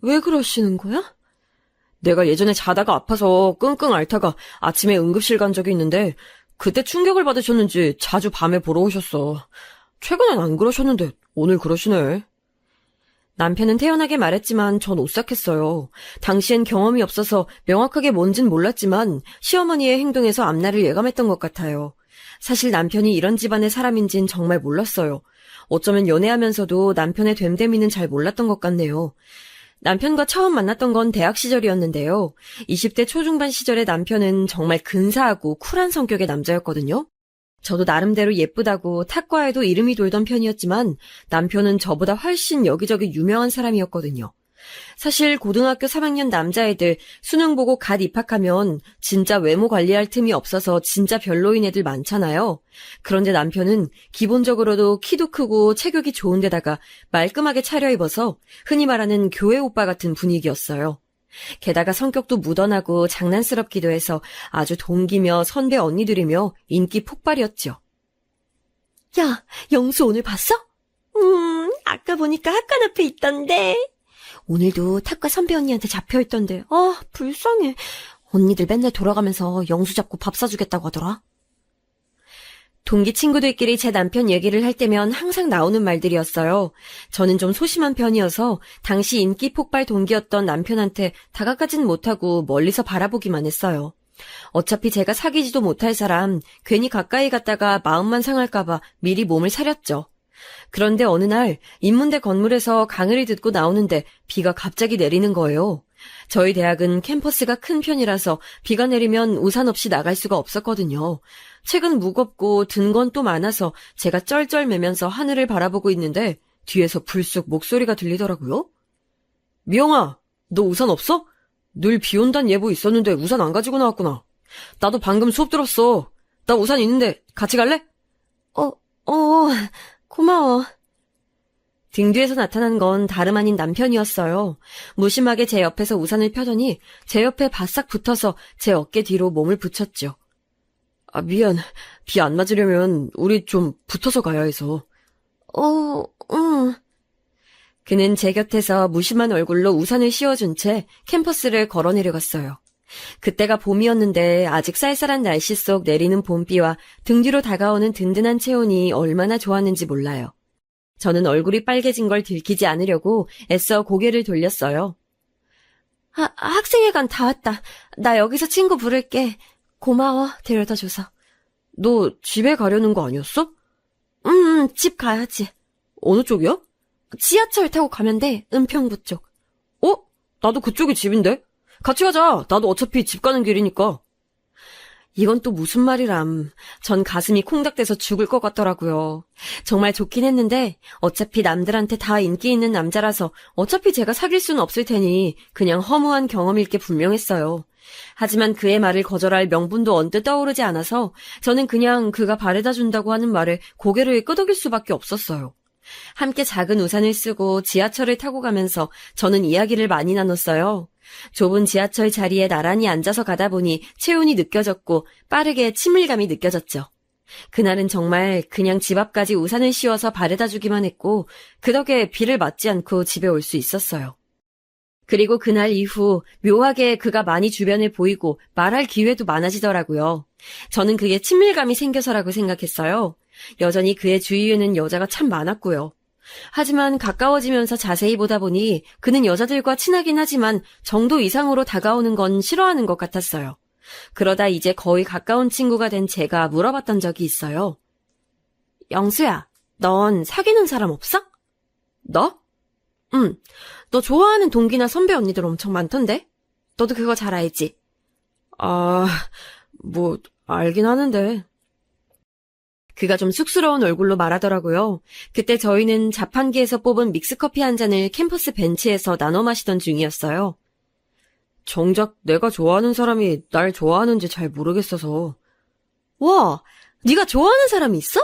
B: 왜 그러시는 거야? 내가 예전에 자다가 아파서 끙끙 앓다가 아침에 응급실 간 적이 있는데 그때 충격을 받으셨는지 자주 밤에 보러 오셨어. 최근엔 안 그러셨는데 오늘 그러시네. 남편은 태연하게 말했지만 전 오싹했어요. 당시엔 경험이 없어서 명확하게 뭔진 몰랐지만 시어머니의 행동에서 앞날을 예감했던 것 같아요. 사실 남편이 이런 집안의 사람인진 정말 몰랐어요. 어쩌면 연애하면서도 남편의 됨됨이는 잘 몰랐던 것 같네요. 남편과 처음 만났던 건 대학 시절이었는데요. 20대 초중반 시절의 남편은 정말 근사하고 쿨한 성격의 남자였거든요. 저도 나름대로 예쁘다고 탁과에도 이름이 돌던 편이었지만 남편은 저보다 훨씬 여기저기 유명한 사람이었거든요. 사실 고등학교 3학년 남자애들 수능 보고 갓 입학하면 진짜 외모 관리할 틈이 없어서 진짜 별로인 애들 많잖아요. 그런데 남편은 기본적으로도 키도 크고 체격이 좋은 데다가 말끔하게 차려입어서 흔히 말하는 교회 오빠 같은 분위기였어요. 게다가 성격도 무던하고 장난스럽기도 해서 아주 동기며 선배 언니들이며 인기 폭발이었죠. 야, 영수 오늘 봤어? 아까 보니까 학관 앞에 있던데. 오늘도 탁과 선배 언니한테 잡혀있던데. 불쌍해. 언니들 맨날 돌아가면서 영수 잡고 밥 사주겠다고 하더라. 동기 친구들끼리 제 남편 얘기를 할 때면 항상 나오는 말들이었어요. 저는 좀 소심한 편이어서 당시 인기 폭발 동기였던 남편한테 다가가진 못하고 멀리서 바라보기만 했어요. 어차피 제가 사귀지도 못할 사람, 괜히 가까이 갔다가 마음만 상할까봐 미리 몸을 사렸죠. 그런데 어느 날 인문대 건물에서 강의를 듣고 나오는데 비가 갑자기 내리는 거예요. 저희 대학은 캠퍼스가 큰 편이라서 비가 내리면 우산 없이 나갈 수가 없었거든요. 책은 무겁고 든 건 또 많아서 제가 쩔쩔매면서 하늘을 바라보고 있는데 뒤에서 불쑥 목소리가 들리더라고요. 미영아, 너 우산 없어? 늘 비 온단 예보 있었는데 우산 안 가지고 나왔구나. 나도 방금 수업 들었어. 나 우산 있는데 같이 갈래? 고마워. 등 뒤에서 나타난 건 다름 아닌 남편이었어요. 무심하게 제 옆에서 우산을 펴더니 제 옆에 바싹 붙어서 제 어깨 뒤로 몸을 붙였죠. 미안. 비 안 맞으려면 우리 좀 붙어서 가야 해서. 응. 그는 제 곁에서 무심한 얼굴로 우산을 씌워준 채 캠퍼스를 걸어 내려갔어요. 그때가 봄이었는데 아직 쌀쌀한 날씨 속 내리는 봄비와 등 뒤로 다가오는 든든한 체온이 얼마나 좋았는지 몰라요. 저는 얼굴이 빨개진 걸 들키지 않으려고 애써 고개를 돌렸어요. 학생회관 다 왔다. 나 여기서 친구 부를게. 고마워, 데려다줘서. 너 집에 가려는 거 아니었어? 집 가야지. 어느 쪽이야? 지하철 타고 가면 돼, 은평구 쪽. 나도 그쪽이 집인데? 같이 가자. 나도 어차피 집 가는 길이니까. 이건 또 무슨 말이람. 전 가슴이 콩닥대서 죽을 것 같더라고요. 정말 좋긴 했는데 어차피 남들한테 다 인기 있는 남자라서 어차피 제가 사귈 수는 없을 테니 그냥 허무한 경험일 게 분명했어요. 하지만 그의 말을 거절할 명분도 언뜻 떠오르지 않아서 저는 그냥 그가 바래다 준다고 하는 말에 고개를 끄덕일 수밖에 없었어요. 함께 작은 우산을 쓰고 지하철을 타고 가면서 저는 이야기를 많이 나눴어요. 좁은 지하철 자리에 나란히 앉아서 가다 보니 체온이 느껴졌고 빠르게 친밀감이 느껴졌죠. 그날은 정말 그냥 집 앞까지 우산을 씌워서 바래다 주기만 했고 그 덕에 비를 맞지 않고 집에 올 수 있었어요. 그리고 그날 이후 묘하게 그가 많이 주변에 보이고 말할 기회도 많아지더라고요. 저는 그게 친밀감이 생겨서라고 생각했어요. 여전히 그의 주위에는 여자가 참 많았고요. 하지만 가까워지면서 자세히 보다 보니 그는 여자들과 친하긴 하지만 정도 이상으로 다가오는 건 싫어하는 것 같았어요. 그러다 이제 거의 가까운 친구가 된 제가 물어봤던 적이 있어요. 영수야, 넌 사귀는 사람 없어? 너? 응. 너 좋아하는 동기나 선배 언니들 엄청 많던데? 너도 그거 잘 알지? 알긴 하는데. 그가 좀 쑥스러운 얼굴로 말하더라고요. 그때 저희는 자판기에서 뽑은 믹스커피 한 잔을 캠퍼스 벤치에서 나눠 마시던 중이었어요. 정작 내가 좋아하는 사람이 날 좋아하는지 잘 모르겠어서. 와, 네가 좋아하는 사람이 있어?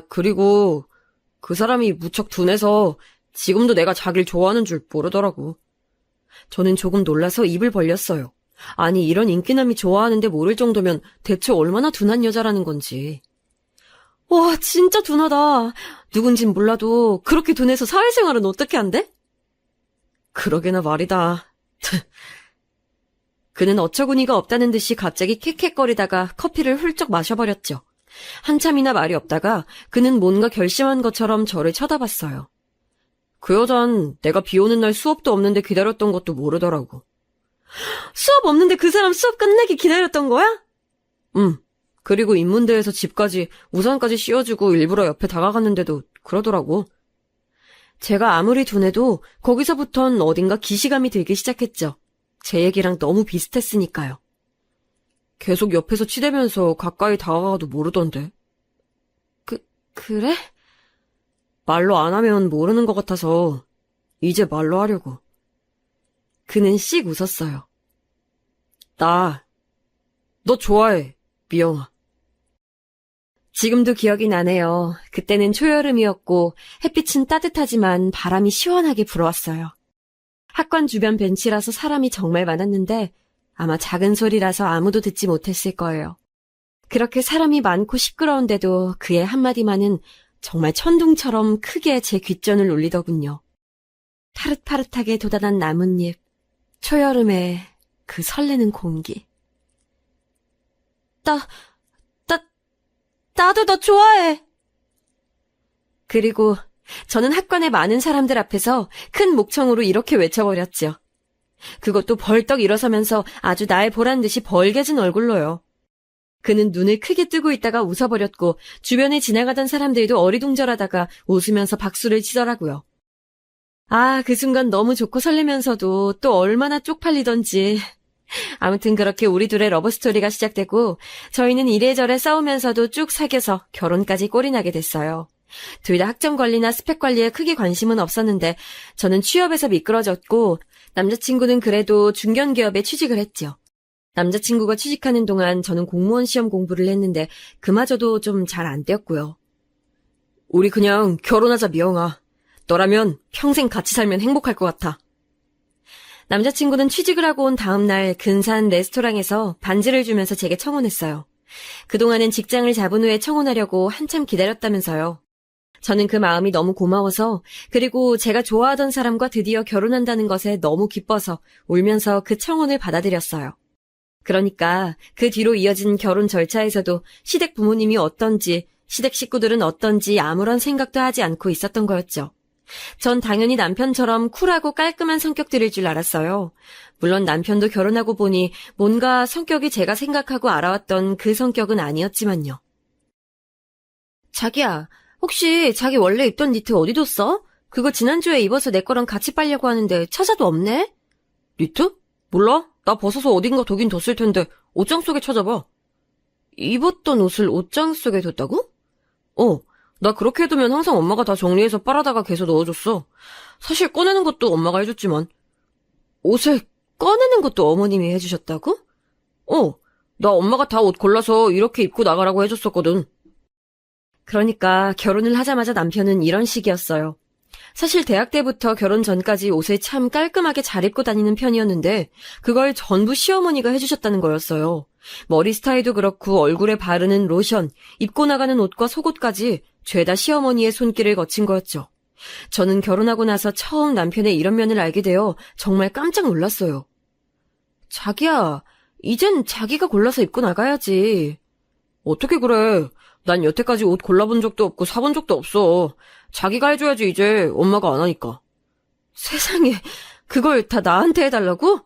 B: 그리고 그 사람이 무척 둔해서 지금도 내가 자기를 좋아하는 줄 모르더라고. 저는 조금 놀라서 입을 벌렸어요. 아니, 이런 인기남이 좋아하는데 모를 정도면 대체 얼마나 둔한 여자라는 건지. 와, 진짜 둔하다. 누군진 몰라도 그렇게 둔해서 사회생활은 어떻게 한대? 그러게나 말이다. 그는 어처구니가 없다는 듯이 갑자기 캑캑거리다가 커피를 훌쩍 마셔버렸죠. 한참이나 말이 없다가 그는 뭔가 결심한 것처럼 저를 쳐다봤어요. 그 여잔 내가 비 오는 날 수업도 없는데 기다렸던 것도 모르더라고. 수업 없는데 그 사람 수업 끝내기 기다렸던 거야? 그리고 인문대에서 집까지 우산까지 씌워주고 일부러 옆에 다가갔는데도 그러더라고. 제가 아무리 둔해도 거기서부턴 어딘가 기시감이 들기 시작했죠. 제 얘기랑 너무 비슷했으니까요. 계속 옆에서 치대면서 가까이 다가가도 모르던데. 그래? 말로 안 하면 모르는 것 같아서 이제 말로 하려고. 그는 씩 웃었어요. 너 좋아해, 미영아. 지금도 기억이 나네요. 그때는 초여름이었고 햇빛은 따뜻하지만 바람이 시원하게 불어왔어요. 학관 주변 벤치라서 사람이 정말 많았는데 아마 작은 소리라서 아무도 듣지 못했을 거예요. 그렇게 사람이 많고 시끄러운데도 그의 한마디만은 정말 천둥처럼 크게 제 귓전을 울리더군요. 파릇파릇하게 돋아난 나뭇잎, 초여름의 그 설레는 공기. 나도 너 좋아해. 그리고 저는 학관의 많은 사람들 앞에서 큰 목청으로 이렇게 외쳐버렸죠. 그것도 벌떡 일어서면서 아주 날 보란 듯이 벌게진 얼굴로요. 그는 눈을 크게 뜨고 있다가 웃어버렸고 주변에 지나가던 사람들도 어리둥절하다가 웃으면서 박수를 치더라고요. 그 순간 너무 좋고 설레면서도 또 얼마나 쪽팔리던지. 아무튼 그렇게 우리 둘의 러브스토리가 시작되고 저희는 이래저래 싸우면서도 쭉 사귀어서 결혼까지 꼴이 나게 됐어요. 둘 다 학점 관리나 스펙 관리에 크게 관심은 없었는데 저는 취업에서 미끄러졌고 남자친구는 그래도 중견기업에 취직을 했죠. 남자친구가 취직하는 동안 저는 공무원 시험 공부를 했는데 그마저도 좀 잘 안 되었고요. 우리 그냥 결혼하자, 미영아. 너라면 평생 같이 살면 행복할 것 같아. 남자친구는 취직을 하고 온 다음 날 근사한 레스토랑에서 반지를 주면서 제게 청혼했어요. 그동안은 직장을 잡은 후에 청혼하려고 한참 기다렸다면서요. 저는 그 마음이 너무 고마워서 그리고 제가 좋아하던 사람과 드디어 결혼한다는 것에 너무 기뻐서 울면서 그 청혼을 받아들였어요. 그러니까 그 뒤로 이어진 결혼 절차에서도 시댁 부모님이 어떤지, 시댁 식구들은 어떤지 아무런 생각도 하지 않고 있었던 거였죠. 전 당연히 남편처럼 쿨하고 깔끔한 성격들일 줄 알았어요. 물론 남편도 결혼하고 보니 뭔가 성격이 제가 생각하고 알아왔던 그 성격은 아니었지만요. 자기야, 혹시 자기 원래 입던 니트 어디 뒀어? 그거 지난주에 입어서 내 거랑 같이 빨려고 하는데 찾아도 없네? 니트? 몰라? 나 벗어서 어딘가 두긴 뒀을 텐데 옷장 속에 찾아봐. 입었던 옷을 옷장 속에 뒀다고? 나 그렇게 해두면 항상 엄마가 다 정리해서 빨아다가 개서 넣어줬어. 사실 꺼내는 것도 엄마가 해줬지만. 옷을 꺼내는 것도 어머님이 해주셨다고? 나 엄마가 다 옷 골라서 이렇게 입고 나가라고 해줬었거든. 그러니까 결혼을 하자마자 남편은 이런 식이었어요. 사실 대학 때부터 결혼 전까지 옷을 참 깔끔하게 잘 입고 다니는 편이었는데 그걸 전부 시어머니가 해주셨다는 거였어요. 머리 스타일도 그렇고 얼굴에 바르는 로션, 입고 나가는 옷과 속옷까지 죄다 시어머니의 손길을 거친 거였죠. 저는 결혼하고 나서 처음 남편의 이런 면을 알게 되어 정말 깜짝 놀랐어요. 자기야, 이젠 자기가 골라서 입고 나가야지. 어떻게 그래? 난 여태까지 옷 골라본 적도 없고 사본 적도 없어. 자기가 해줘야지 이제 엄마가 안 하니까. 세상에, 그걸 다 나한테 해달라고?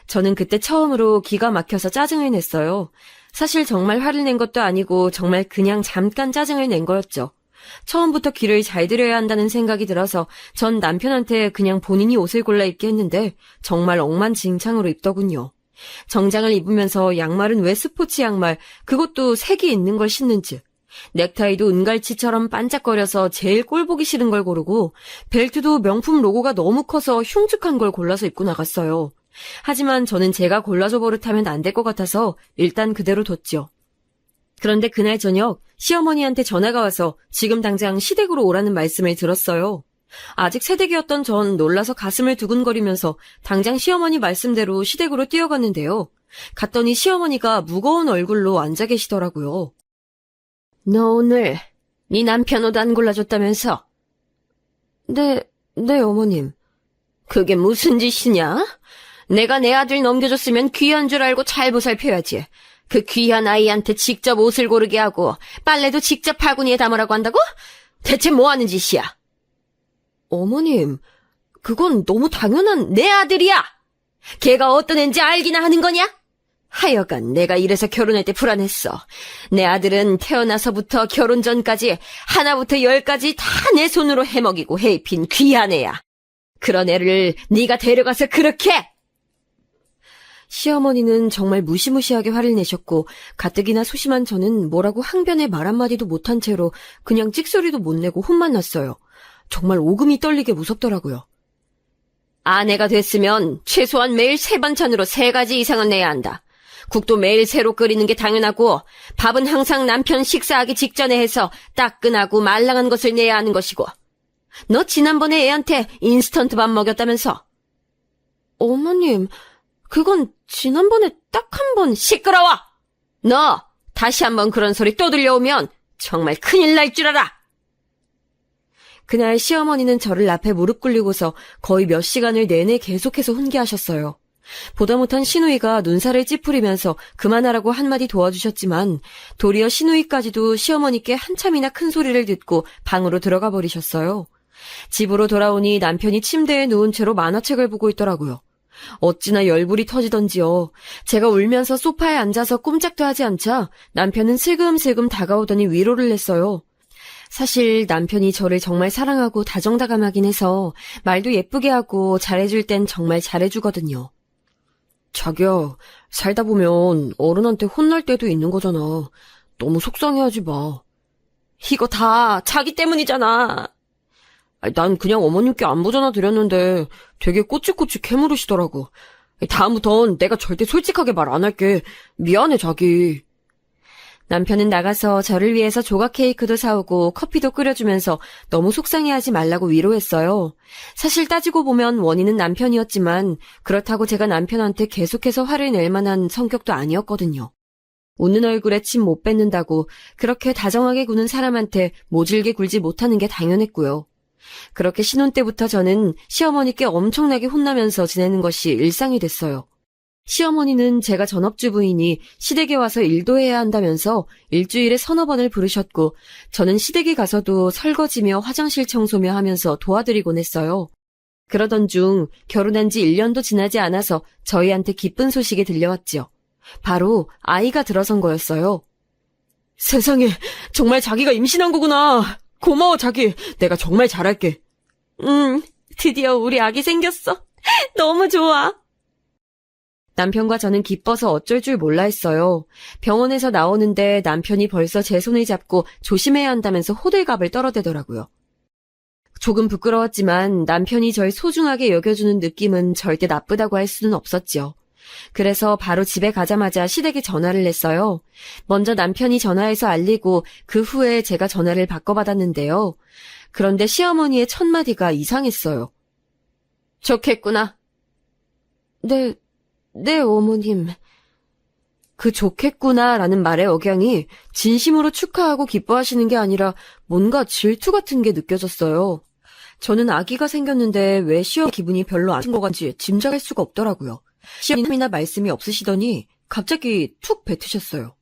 B: 저는 그때 처음으로 기가 막혀서 짜증을 냈어요. 사실 정말 화를 낸 것도 아니고 정말 그냥 잠깐 짜증을 낸 거였죠. 처음부터 길을 잘 들여야 한다는 생각이 들어서 전 남편한테 그냥 본인이 옷을 골라 입게 했는데 정말 엉망진창으로 입더군요. 정장을 입으면서 양말은 왜 스포츠 양말, 그것도 색이 있는 걸 신는지. 넥타이도 은갈치처럼 반짝거려서 제일 꼴보기 싫은 걸 고르고, 벨트도 명품 로고가 너무 커서 흉측한 걸 골라서 입고 나갔어요. 하지만 저는 제가 골라줘 버릇하면 안 될 것 같아서 일단 그대로 뒀죠. 그런데 그날 저녁 시어머니한테 전화가 와서 지금 당장 시댁으로 오라는 말씀을 들었어요. 아직 새댁이었던 전 놀라서 가슴을 두근거리면서 당장 시어머니 말씀대로 시댁으로 뛰어갔는데요. 갔더니 시어머니가 무거운 얼굴로 앉아 계시더라고요. 너 오늘 네 남편 옷 안 골라줬다면서? 네, 어머님. 그게 무슨 짓이냐? 내가 내 아들 넘겨줬으면 귀한 줄 알고 잘 보살펴야지. 그 귀한 아이한테 직접 옷을 고르게 하고 빨래도 직접 바구니에 담으라고 한다고? 대체 뭐 하는 짓이야? 어머님, 그건 너무 당연한 내 아들이야! 걔가 어떤 애인지 알기나 하는 거냐? 하여간 내가 이래서 결혼할 때 불안했어. 내 아들은 태어나서부터 결혼 전까지 하나부터 열까지 다 내 손으로 해먹이고 해입힌 귀한 애야. 그런 애를 네가 데려가서 그렇게! 시어머니는 정말 무시무시하게 화를 내셨고 가뜩이나 소심한 저는 뭐라고 항변의 말 한마디도 못한 채로 그냥 찍소리도 못 내고 혼만 났어요. 정말 오금이 떨리게 무섭더라고요. 아내가 됐으면 최소한 매일 3반찬으로 3가지 이상은 내야 한다. 국도 매일 새로 끓이는 게 당연하고 밥은 항상 남편 식사하기 직전에 해서 따끈하고 말랑한 것을 내야 하는 것이고. 너 지난번에 애한테 인스턴트 밥 먹였다면서? 어머님, 그건 지난번에 딱 한 번. 시끄러워! 너 다시 한번 그런 소리 또 들려오면 정말 큰일 날 줄 알아! 그날 시어머니는 저를 앞에 무릎 꿇리고서 거의 몇 시간을 내내 계속해서 훈계하셨어요. 보다 못한 시누이가 눈살을 찌푸리면서 그만하라고 한마디 도와주셨지만 도리어 시누이까지도 시어머니께 한참이나 큰 소리를 듣고 방으로 들어가 버리셨어요. 집으로 돌아오니 남편이 침대에 누운 채로 만화책을 보고 있더라고요. 어찌나 열불이 터지던지요. 제가 울면서 소파에 앉아서 꼼짝도 하지 않자 남편은 슬금슬금 다가오더니 위로를 냈어요. 사실 남편이 저를 정말 사랑하고 다정다감하긴 해서 말도 예쁘게 하고 잘해줄 땐 정말 잘해주거든요. 자기야, 살다 보면 어른한테 혼날 때도 있는 거잖아. 너무 속상해하지 마. 이거 다 자기 때문이잖아. 난 그냥 어머님께 안부 전화 드렸는데 되게 꼬치꼬치 캐물으시더라고. 다음부턴 내가 절대 솔직하게 말 안 할게. 미안해, 자기. 남편은 나가서 저를 위해서 조각 케이크도 사오고 커피도 끓여주면서 너무 속상해하지 말라고 위로했어요. 사실 따지고 보면 원인은 남편이었지만 그렇다고 제가 남편한테 계속해서 화를 낼 만한 성격도 아니었거든요. 웃는 얼굴에 침 못 뱉는다고 그렇게 다정하게 구는 사람한테 모질게 굴지 못하는 게 당연했고요. 그렇게 신혼 때부터 저는 시어머니께 엄청나게 혼나면서 지내는 것이 일상이 됐어요. 시어머니는 제가 전업주부이니 시댁에 와서 일도 해야 한다면서 일주일에 3-4번을 부르셨고 저는 시댁에 가서도 설거지며 화장실 청소며 하면서 도와드리곤 했어요. 그러던 중 결혼한 지 1년도 지나지 않아서 저희한테 기쁜 소식이 들려왔죠. 바로 아이가 들어선 거였어요. 세상에, 정말 자기가 임신한 거구나. 고마워, 자기. 내가 정말 잘할게. 드디어 우리 아기 생겼어. 너무 좋아. 남편과 저는 기뻐서 어쩔 줄 몰라 했어요. 병원에서 나오는데 남편이 벌써 제 손을 잡고 조심해야 한다면서 호들갑을 떨어대더라고요. 조금 부끄러웠지만 남편이 절 소중하게 여겨주는 느낌은 절대 나쁘다고 할 수는 없었죠. 그래서 바로 집에 가자마자 시댁에 전화를 냈어요. 먼저 남편이 전화해서 알리고 그 후에 제가 전화를 바꿔받았는데요. 그런데 시어머니의 첫 마디가 이상했어요. 좋겠구나. 네, 어머님. 그 좋겠구나라는 말의 억양이 진심으로 축하하고 기뻐하시는 게 아니라 뭔가 질투 같은 게 느껴졌어요. 저는 아기가 생겼는데 왜 시어머니 기분이 별로 안 좋은 것 같은지 짐작할 수가 없더라고요. 시어머니나 말씀이 없으시더니 갑자기 툭 뱉으셨어요.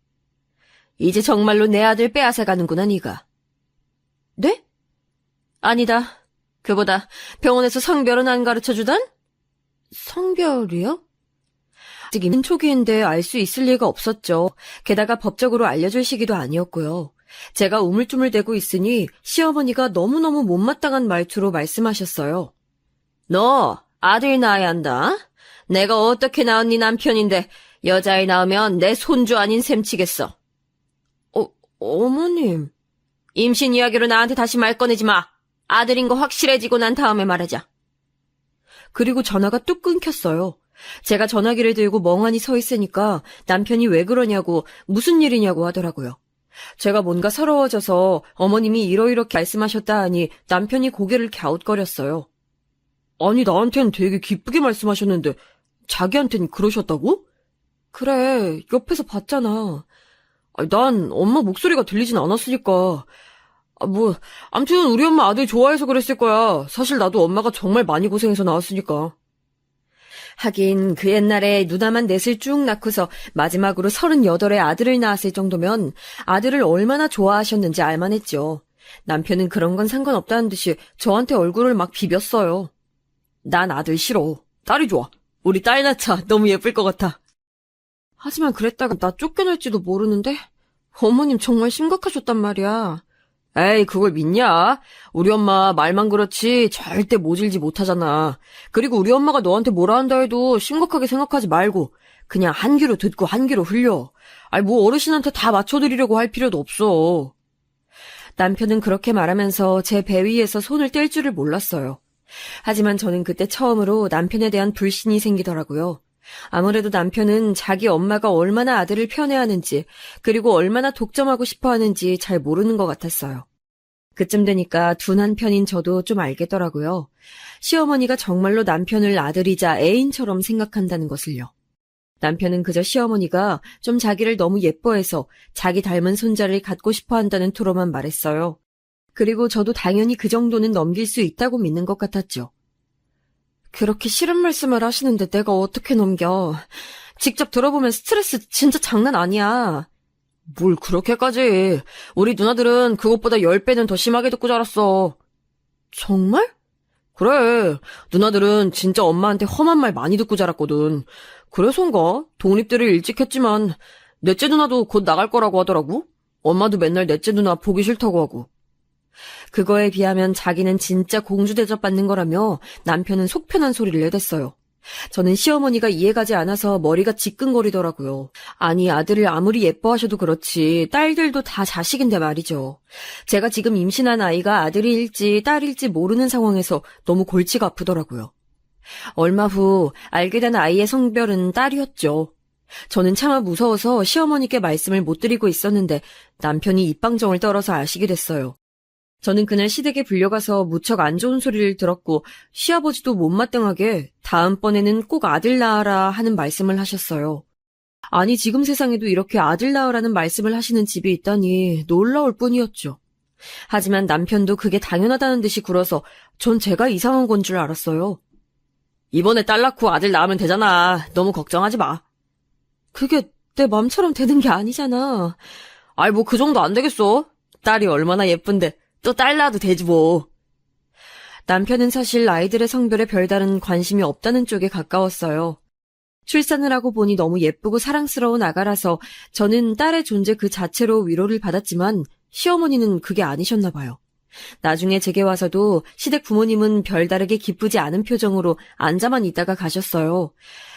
B: 이제 정말로 내 아들 빼앗아가는구나, 네가. 네? 아니다. 그보다 병원에서 성별은 안 가르쳐주단? 성별이요? 아직 임신 초기인데 알 수 있을 리가 없었죠. 게다가 법적으로 알려줄 시기도 아니었고요. 제가 우물쭈물대고 있으니 시어머니가 너무너무 못마땅한 말투로 말씀하셨어요. 너 아들 낳아야 한다. 내가 어떻게 낳은 네 남편인데 여자애 낳으면 내 손주 아닌 셈 치겠어. 어머님. 임신 이야기로 나한테 다시 말 꺼내지 마. 아들인 거 확실해지고 난 다음에 말하자. 그리고 전화가 뚝 끊겼어요. 제가 전화기를 들고 멍하니 서 있으니까 남편이 왜 그러냐고 무슨 일이냐고 하더라고요. 제가 뭔가 서러워져서 어머님이 이러이렇게 말씀하셨다 하니 남편이 고개를 갸웃거렸어요. 아니 나한텐 되게 기쁘게 말씀하셨는데 자기한텐 그러셨다고? 그래, 옆에서 봤잖아. 아니, 난 엄마 목소리가 들리진 않았으니까. 암튼 우리 엄마 아들 좋아해서 그랬을 거야. 사실 나도 엄마가 정말 많이 고생해서 낳았으니까. 하긴 그 옛날에 누나만 넷을 쭉 낳고서 마지막으로 38의 아들을 낳았을 정도면 아들을 얼마나 좋아하셨는지 알만했죠. 남편은 그런 건 상관없다는 듯이 저한테 얼굴을 막 비볐어요. 난 아들 싫어. 딸이 좋아. 우리 딸 낳자. 너무 예쁠 것 같아. 하지만 그랬다가 나 쫓겨날지도 모르는데 어머님 정말 심각하셨단 말이야. 에이, 그걸 믿냐? 우리 엄마 말만 그렇지 절대 모질지 못하잖아. 그리고 우리 엄마가 너한테 뭐라 한다 해도 심각하게 생각하지 말고 그냥 한 귀로 듣고 한 귀로 흘려. 아니 뭐 어르신한테 다 맞춰드리려고 할 필요도 없어. 남편은 그렇게 말하면서 제 배 위에서 손을 뗄 줄을 몰랐어요. 하지만 저는 그때 처음으로 남편에 대한 불신이 생기더라고요. 아무래도 남편은 자기 엄마가 얼마나 아들을 편애하는지 그리고 얼마나 독점하고 싶어하는지 잘 모르는 것 같았어요. 그쯤 되니까 둔한 편인 저도 좀 알겠더라고요. 시어머니가 정말로 남편을 아들이자 애인처럼 생각한다는 것을요. 남편은 그저 시어머니가 좀 자기를 너무 예뻐해서 자기 닮은 손자를 갖고 싶어 한다는 투로만 말했어요. 그리고 저도 당연히 그 정도는 넘길 수 있다고 믿는 것 같았죠. 그렇게 싫은 말씀을 하시는데 내가 어떻게 넘겨. 직접 들어보면 스트레스 진짜 장난 아니야. 뭘 그렇게까지. 우리 누나들은 그것보다 10배는 더 심하게 듣고 자랐어. 정말? 그래. 누나들은 진짜 엄마한테 험한 말 많이 듣고 자랐거든. 그래서인가? 독립들을 일찍 했지만 넷째 누나도 곧 나갈 거라고 하더라고. 엄마도 맨날 넷째 누나 보기 싫다고 하고. 그거에 비하면 자기는 진짜 공주 대접받는 거라며 남편은 속편한 소리를 내댔어요. 저는 시어머니가 이해가지 않아서 머리가 지끈거리더라고요. 아니 아들을 아무리 예뻐하셔도 그렇지 딸들도 다 자식인데 말이죠. 제가 지금 임신한 아이가 아들일지 딸일지 모르는 상황에서 너무 골치가 아프더라고요. 얼마 후 알게 된 아이의 성별은 딸이었죠. 저는 차마 무서워서 시어머니께 말씀을 못 드리고 있었는데 남편이 입방정을 떨어서 아시게 됐어요. 저는 그날 시댁에 불려가서 무척 안 좋은 소리를 들었고 시아버지도 못마땅하게 다음번에는 꼭 아들 낳아라 하는 말씀을 하셨어요. 아니 지금 세상에도 이렇게 아들 낳으라는 말씀을 하시는 집이 있다니 놀라울 뿐이었죠. 하지만 남편도 그게 당연하다는 듯이 굴어서 전 제가 이상한 건 줄 알았어요. 이번에 딸 낳고 아들 낳으면 되잖아. 너무 걱정하지 마. 그게 내 맘처럼 되는 게 아니잖아. 아이 뭐 그 정도 안 되겠어. 딸이 얼마나 예쁜데. 또 딸 낳아도 되지 뭐. 남편은 사실 아이들의 성별에 별다른 관심이 없다는 쪽에 가까웠어요. 출산을 하고 보니 너무 예쁘고 사랑스러운 아가라서 저는 딸의 존재 그 자체로 위로를 받았지만 시어머니는 그게 아니셨나 봐요. 나중에 제게 와서도 시댁 부모님은 별다르게 기쁘지 않은 표정으로 앉아만 있다가 가셨어요.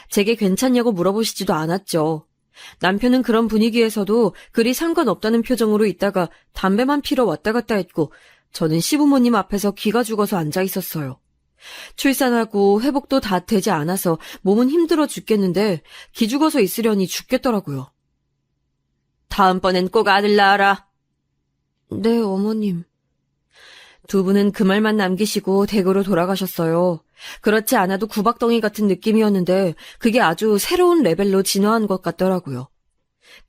B: 제게 괜찮냐고 물어보시지도 않았죠. 남편은 그런 분위기에서도 그리 상관없다는 표정으로 있다가 담배만 피러 왔다 갔다 했고 저는 시부모님 앞에서 기가 죽어서 앉아 있었어요. 출산하고 회복도 다 되지 않아서 몸은 힘들어 죽겠는데 기죽어서 있으려니 죽겠더라고요. 다음번엔 꼭 아들 낳아라. 네, 어머님. 두 분은 그 말만 남기시고 댁으로 돌아가셨어요. 그렇지 않아도 구박덩이 같은 느낌이었는데 그게 아주 새로운 레벨로 진화한 것 같더라고요.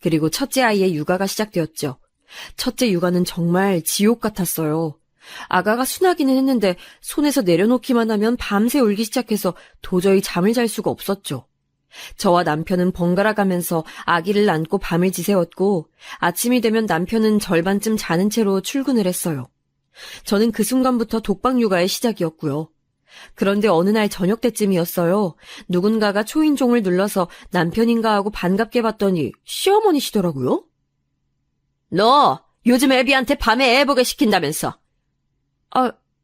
B: 그리고 첫째 아이의 육아가 시작되었죠. 첫째 육아는 정말 지옥 같았어요. 아가가 순하기는 했는데 손에서 내려놓기만 하면 밤새 울기 시작해서 도저히 잠을 잘 수가 없었죠. 저와 남편은 번갈아 가면서 아기를 안고 밤을 지새웠고 아침이 되면 남편은 절반쯤 자는 채로 출근을 했어요. 저는 그 순간부터 독박 육아의 시작이었고요. 그런데 어느 날 저녁 때쯤이었어요. 누군가가 초인종을 눌러서 남편인가 하고 반갑게 봤더니 시어머니시더라고요. 너 요즘 애비한테 밤에 애 보게 시킨다면서.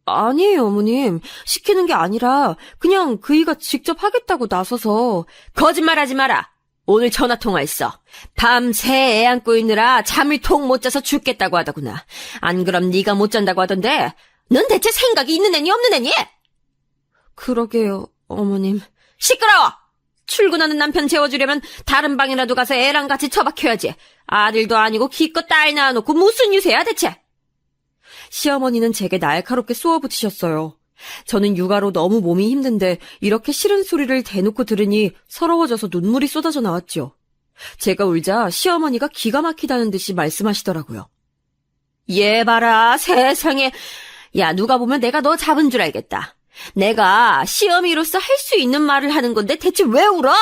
B: 아니에요, 어머님. 시키는 게 아니라 그냥 그이가 직접 하겠다고 나서서. 거짓말하지 마라. 오늘 전화통화했어. 밤새 애 안고 있느라 잠을 통 못 자서 죽겠다고 하더구나. 안 그럼 네가 못 잔다고 하던데. 넌 대체 생각이 있는 애니 없는 애니? 그러게요, 어머님. 시끄러워! 출근하는 남편 재워주려면 다른 방이라도 가서 애랑 같이 처박혀야지. 아들도 아니고 기껏 딸 낳아놓고 무슨 유세야 대체? 시어머니는 제게 날카롭게 쏘아붙이셨어요. 저는 육아로 너무 몸이 힘든데 이렇게 싫은 소리를 대놓고 들으니 서러워져서 눈물이 쏟아져 나왔죠. 제가 울자 시어머니가 기가 막히다는 듯이 말씀하시더라고요. 얘 봐라, 세상에. 야, 누가 보면 내가 너 잡은 줄 알겠다. 내가 시어미로서 할 수 있는 말을 하는 건데 대체 왜 울어?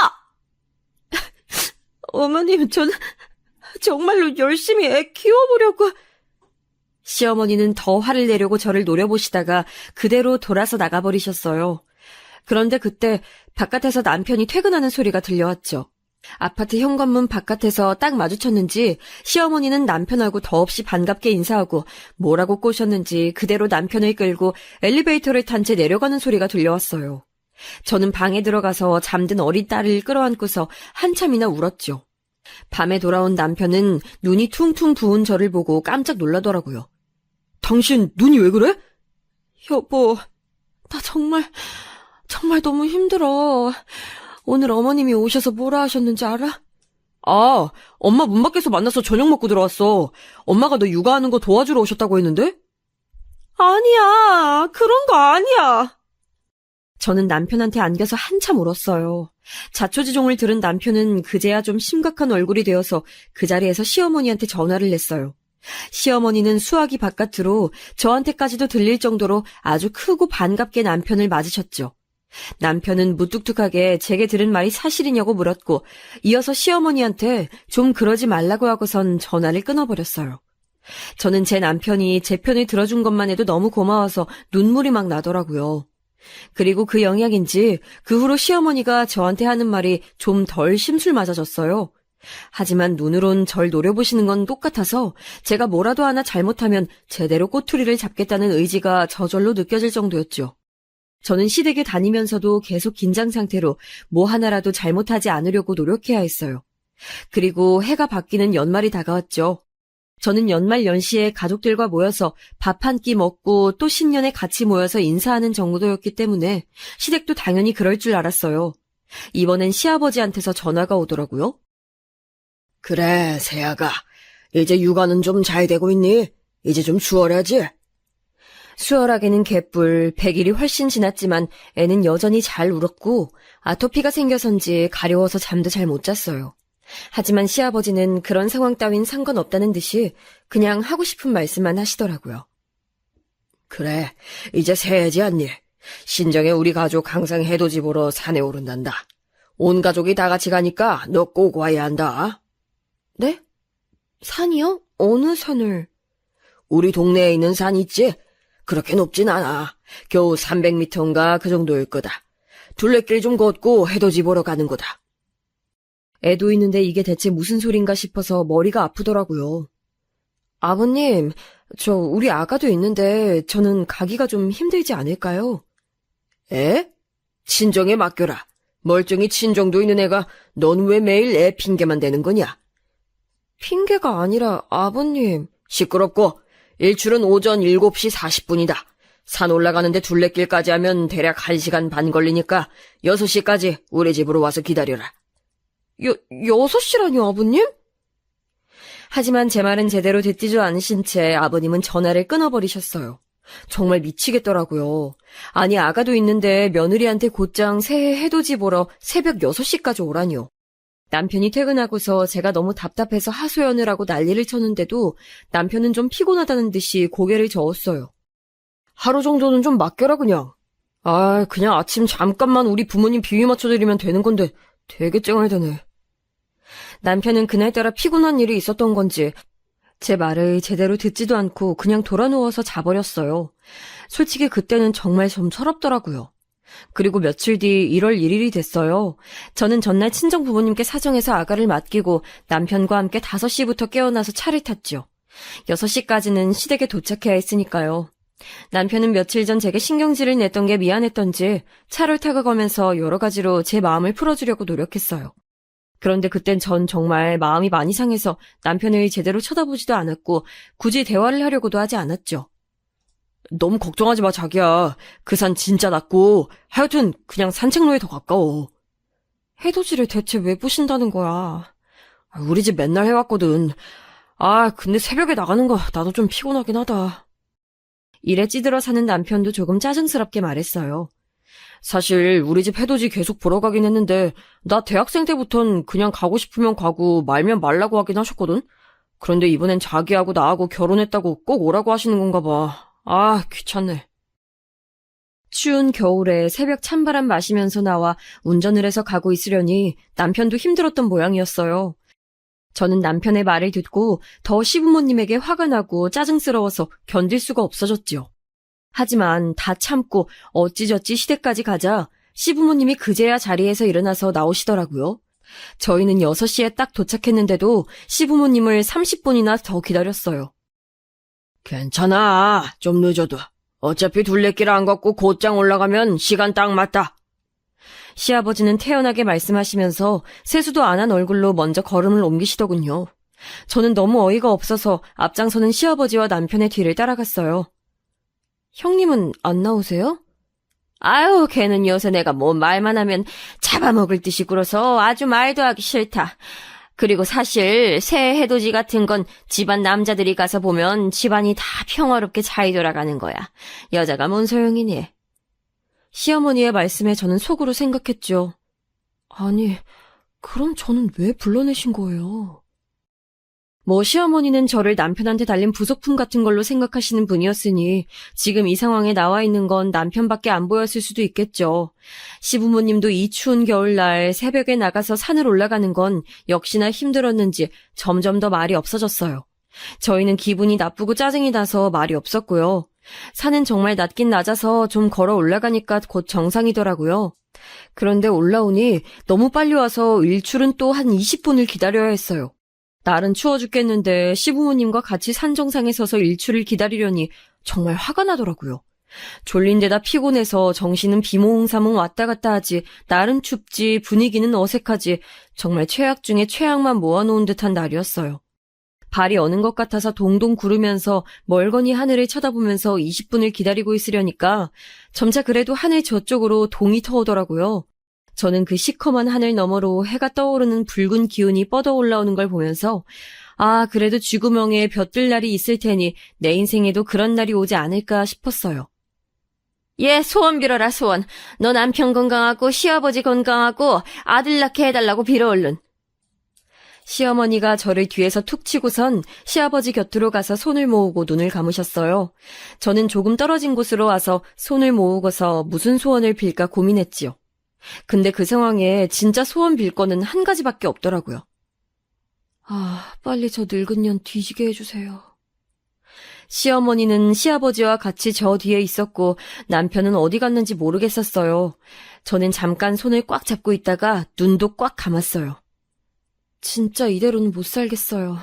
B: 어머님, 저는 정말로 열심히 애 키워보려고. 시어머니는 더 화를 내려고 저를 노려보시다가 그대로 돌아서 나가버리셨어요. 그런데 그때 바깥에서 남편이 퇴근하는 소리가 들려왔죠. 아파트 현관문 바깥에서 딱 마주쳤는지 시어머니는 남편하고 더없이 반갑게 인사하고 뭐라고 꼬셨는지 그대로 남편을 끌고 엘리베이터를 탄 채 내려가는 소리가 들려왔어요. 저는 방에 들어가서 잠든 어린 딸을 끌어안고서 한참이나 울었죠. 밤에 돌아온 남편은 눈이 퉁퉁 부은 저를 보고 깜짝 놀라더라고요. 당신 눈이 왜 그래? 여보, 나 정말 너무 힘들어. 오늘 어머님이 오셔서 뭐라 하셨는지 알아? 아, 엄마 문 밖에서 만나서 저녁 먹고 들어왔어. 엄마가 너 육아하는 거 도와주러 오셨다고 했는데? 아니야, 그런 거 아니야. 저는 남편한테 안겨서 한참 울었어요. 자초지종을 들은 남편은 그제야 좀 심각한 얼굴이 되어서 그 자리에서 시어머니한테 전화를 냈어요. 시어머니는 수화기 바깥으로 저한테까지도 들릴 정도로 아주 크고 반갑게 남편을 맞으셨죠. 남편은 무뚝뚝하게 제게 들은 말이 사실이냐고 물었고 이어서 시어머니한테 좀 그러지 말라고 하고선 전화를 끊어버렸어요. 저는 제 남편이 제 편을 들어준 것만 해도 너무 고마워서 눈물이 막 나더라고요. 그리고 그 영향인지 그 후로 시어머니가 저한테 하는 말이 좀 덜 심술 맞아졌어요. 하지만 눈으론 절 노려보시는 건 똑같아서 제가 뭐라도 하나 잘못하면 제대로 꼬투리를 잡겠다는 의지가 저절로 느껴질 정도였죠. 저는 시댁에 다니면서도 계속 긴장 상태로 뭐 하나라도 잘못하지 않으려고 노력해야 했어요. 그리고 해가 바뀌는 연말이 다가왔죠. 저는 연말 연시에 가족들과 모여서 밥 한 끼 먹고 또 신년에 같이 모여서 인사하는 정도였기 때문에 시댁도 당연히 그럴 줄 알았어요. 이번엔 시아버지한테서 전화가 오더라고요.
C: 그래, 세아가. 이제 육아는 좀 잘 되고 있니? 이제 좀 수월하지?
B: 수월하게는 개뿔, 100일이 훨씬 지났지만 애는 여전히 잘 울었고 아토피가 생겨선지 가려워서 잠도 잘 못 잤어요. 하지만 시아버지는 그런 상황 따윈 상관없다는 듯이 그냥 하고 싶은 말씀만 하시더라고요.
C: 그래, 이제 새해지 않니? 신정에 우리 가족 항상 해돋이 보러 산에 오른단다. 온 가족이 다 같이 가니까 너 꼭 와야 한다.
B: 네? 산이요? 어느 산을?
C: 우리 동네에 있는 산 있지? 그렇게 높진 않아. 겨우 300m인가 그 정도일 거다. 둘레길 좀 걷고 해돋이 보러 가는 거다.
B: 애도 있는데 이게 대체 무슨 소린가 싶어서 머리가 아프더라고요. 아버님, 저 우리 아가도 있는데 저는 가기가 좀 힘들지 않을까요?
C: 애? 친정에 맡겨라. 멀쩡히 친정도 있는 애가 넌 왜 매일 애 핑계만 대는 거냐?
B: 핑계가 아니라 아버님.
C: 시끄럽고 일출은 오전 7시 40분이다. 산 올라가는데 둘레길까지 하면 대략 1시간 반 걸리니까 6시까지 우리 집으로 와서 기다려라.
B: 6시라뇨, 아버님? 하지만 제 말은 제대로 듣지도 않으신 채 아버님은 전화를 끊어버리셨어요. 정말 미치겠더라고요. 아니, 아가도 있는데 며느리한테 곧장 새해 해돋이 보러 새벽 6시까지 오라니요. 남편이 퇴근하고서 제가 너무 답답해서 하소연을 하고 난리를 쳤는데도 남편은 좀 피곤하다는 듯이 고개를 저었어요.
C: 하루 정도는 좀 맡겨라 그냥.
B: 그냥 아침 잠깐만 우리 부모님 비위 맞춰드리면 되는 건데 되게 쨍얼대네. 남편은 그날따라 피곤한 일이 있었던 건지 제 말을 제대로 듣지도 않고 그냥 돌아누워서 자버렸어요. 솔직히 그때는 정말 좀 서럽더라고요. 그리고 며칠 뒤 1월 1일이 됐어요. 저는 전날 친정 부모님께 사정해서 아가를 맡기고 남편과 함께 5시부터 깨어나서 차를 탔죠. 6시까지는 시댁에 도착해야 했으니까요. 남편은 며칠 전 제게 신경질을 냈던 게 미안했던지 차를 타고 가면서 여러 가지로 제 마음을 풀어주려고 노력했어요. 그런데 그땐 전 정말 마음이 많이 상해서 남편을 제대로 쳐다보지도 않았고 굳이 대화를 하려고도 하지 않았죠. 너무 걱정하지 마, 자기야. 그 산 진짜 낮고 하여튼 그냥 산책로에 더 가까워. 해돋이를 대체 왜 보신다는 거야? 우리 집 맨날 해왔거든. 근데 새벽에 나가는 거 나도 좀 피곤하긴 하다. 일에 찌들어 사는 남편도 조금 짜증스럽게 말했어요. 사실 우리 집 해돋이 계속 보러 가긴 했는데 나 대학생 때부턴 그냥 가고 싶으면 가고 말면 말라고 하긴 하셨거든? 그런데 이번엔 자기하고 나하고 결혼했다고 꼭 오라고 하시는 건가 봐. 귀찮네. 추운 겨울에 새벽 찬바람 마시면서 나와 운전을 해서 가고 있으려니 남편도 힘들었던 모양이었어요. 저는 남편의 말을 듣고 더 시부모님에게 화가 나고 짜증스러워서 견딜 수가 없어졌지요. 하지만 다 참고 어찌저찌 시댁까지 가자 시부모님이 그제야 자리에서 일어나서 나오시더라고요. 저희는 6시에 딱 도착했는데도 시부모님을 30분이나 더 기다렸어요.
C: 괜찮아. 좀 늦어도. 어차피 둘레길 안 걷고 곧장 올라가면 시간 딱 맞다.
B: 시아버지는 태연하게 말씀하시면서 세수도 안 한 얼굴로 먼저 걸음을 옮기시더군요. 저는 너무 어이가 없어서 앞장서는 시아버지와 남편의 뒤를 따라갔어요. 형님은 안 나오세요? 걔는 요새 내가 뭐 말만 하면 잡아먹을 듯이 굴어서 아주 말도 하기 싫다. 그리고 사실 새해 해돋이 같은 건 집안 남자들이 가서 보면 집안이 다 평화롭게 잘 돌아가는 거야. 여자가 뭔 소용이니? 시어머니의 말씀에 저는 속으로 생각했죠. 아니, 그럼 저는 왜 불러내신 거예요? 시어머니는 저를 남편한테 달린 부속품 같은 걸로 생각하시는 분이었으니 지금 이 상황에 나와 있는 건 남편밖에 안 보였을 수도 있겠죠. 시부모님도 이 추운 겨울날 새벽에 나가서 산을 올라가는 건 역시나 힘들었는지 점점 더 말이 없어졌어요. 저희는 기분이 나쁘고 짜증이 나서 말이 없었고요. 산은 정말 낮긴 낮아서 좀 걸어 올라가니까 곧 정상이더라고요. 그런데 올라오니 너무 빨리 와서 일출은 또 한 20분을 기다려야 했어요. 날은 추워 죽겠는데 시부모님과 같이 산 정상에 서서 일출을 기다리려니 정말 화가 나더라고요. 졸린 데다 피곤해서 정신은 비몽사몽 왔다 갔다 하지 날은 춥지 분위기는 어색하지 정말 최악 중에 최악만 모아놓은 듯한 날이었어요. 발이 어는 것 같아서 동동 구르면서 멀거니 하늘을 쳐다보면서 20분을 기다리고 있으려니까 점차 그래도 하늘 저쪽으로 동이 터오더라고요. 저는 그 시커먼 하늘 너머로 해가 떠오르는 붉은 기운이 뻗어 올라오는 걸 보면서 그래도 쥐구멍에 볕들 날이 있을 테니 내 인생에도 그런 날이 오지 않을까 싶었어요. 소원 빌어라 소원. 너 남편 건강하고 시아버지 건강하고 아들 낳게 해달라고 빌어 얼른. 시어머니가 저를 뒤에서 툭 치고선 시아버지 곁으로 가서 손을 모으고 눈을 감으셨어요. 저는 조금 떨어진 곳으로 와서 손을 모으고서 무슨 소원을 빌까 고민했지요. 근데 그 상황에 진짜 소원 빌 거는 한 가지밖에 없더라고요. 빨리 저 늙은 년 뒤지게 해주세요. 시어머니는 시아버지와 같이 저 뒤에 있었고 남편은 어디 갔는지 모르겠었어요. 저는 잠깐 손을 꽉 잡고 있다가 눈도 꽉 감았어요. 진짜 이대로는 못 살겠어요.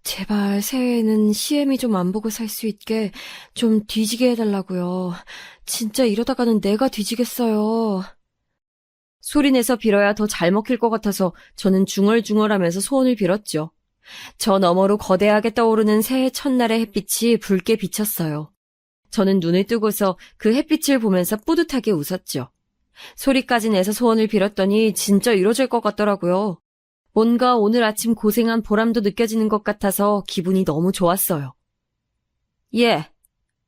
B: 제발 새해에는 시애미 좀 안 보고 살 수 있게 좀 뒤지게 해달라고요. 진짜 이러다가는 내가 뒤지겠어요. 소리내서 빌어야 더 잘 먹힐 것 같아서 저는 중얼중얼하면서 소원을 빌었죠. 저 너머로 거대하게 떠오르는 새해 첫날의 햇빛이 붉게 비쳤어요. 저는 눈을 뜨고서 그 햇빛을 보면서 뿌듯하게 웃었죠. 소리까지 내서 소원을 빌었더니 진짜 이루어질 것 같더라고요. 뭔가 오늘 아침 고생한 보람도 느껴지는 것 같아서 기분이 너무 좋았어요.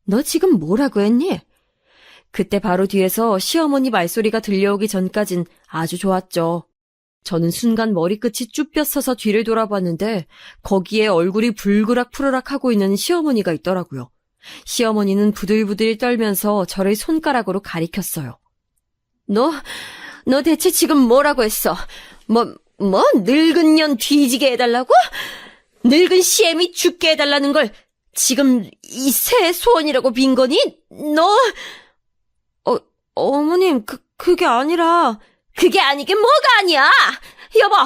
B: 너 지금 뭐라고 했니? 그때 바로 뒤에서 시어머니 말소리가 들려오기 전까진 아주 좋았죠. 저는 순간 머리끝이 쭈뼛 서서 뒤를 돌아봤는데 거기에 얼굴이 불그락 푸르락 하고 있는 시어머니가 있더라고요. 시어머니는 부들부들 떨면서 저를 손가락으로 가리켰어요. 너 대체 지금 뭐라고 했어? 늙은 년 뒤지게 해달라고? 늙은 시애미 죽게 해달라는 걸 지금 이 새 소원이라고 빈 거니? 어머님, 그게 아니라. 그게 아니긴 뭐가 아니야! 여보!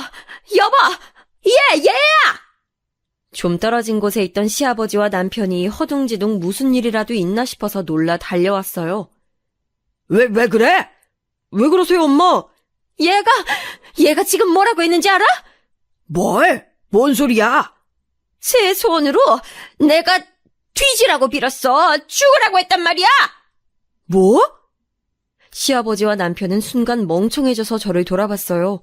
B: 얘야! 좀 떨어진 곳에 있던 시아버지와 남편이 허둥지둥 무슨 일이라도 있나 싶어서 놀라 달려왔어요.
C: 왜 그래? 왜 그러세요, 엄마?
B: 얘가 지금 뭐라고 했는지 알아?
C: 뭔 소리야?
B: 제 소원으로 내가 뒤지라고 빌었어. 죽으라고 했단 말이야.
C: 뭐?
B: 시아버지와 남편은 순간 멍청해져서 저를 돌아봤어요.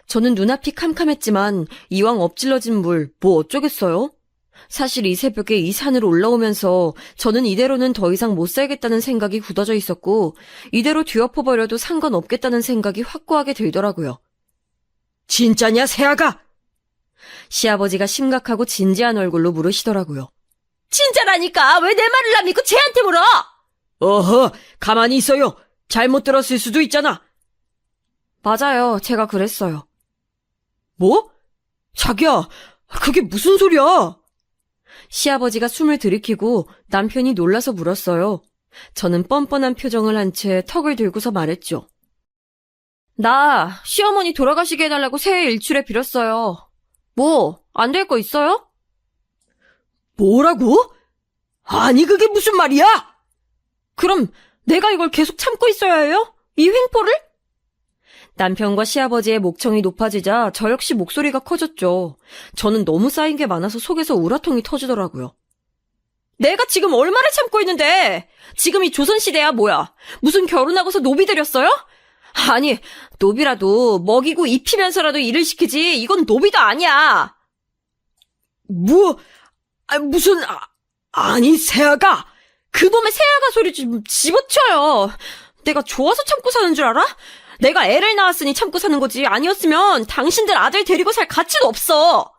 B: 저는 눈앞이 캄캄했지만 이왕 엎질러진 물 뭐 어쩌겠어요? 사실 이 새벽에 이 산을 올라오면서 저는 이대로는 더 이상 못 살겠다는 생각이 굳어져 있었고 이대로 뒤엎어버려도 상관없겠다는 생각이 확고하게 들더라고요.
C: 진짜냐, 새아가?
B: 시아버지가 심각하고 진지한 얼굴로 물으시더라고요. 진짜라니까 왜 내 말을 안 믿고 쟤한테 물어?
C: 어허, 가만히 있어요. 잘못 들었을 수도 있잖아.
B: 맞아요. 제가 그랬어요.
C: 뭐? 자기야, 그게 무슨 소리야?
B: 시아버지가 숨을 들이키고 남편이 놀라서 물었어요. 저는 뻔뻔한 표정을 한 채 턱을 들고서 말했죠. 나 시어머니 돌아가시게 해달라고 새해 일출에 빌었어요. 뭐, 안 될 거 있어요?
C: 뭐라고? 아니, 그게 무슨 말이야?
B: 그럼 내가 이걸 계속 참고 있어야 해요? 이 횡포를? 남편과 시아버지의 목청이 높아지자 저 역시 목소리가 커졌죠. 저는 너무 쌓인 게 많아서 속에서 우라통이 터지더라고요. 내가 지금 얼마나 참고 있는데! 지금 이 조선시대야 뭐야? 무슨 결혼하고서 노비 들였어요? 아니, 노비라도 먹이고 입히면서라도 일을 시키지 이건 노비도 아니야!
C: 아니, 새아가!
B: 그놈의 새아가 소리 좀 집어쳐요. 내가 좋아서 참고 사는 줄 알아? 내가 애를 낳았으니 참고 사는 거지. 아니었으면 당신들 아들 데리고 살 가치도 없어.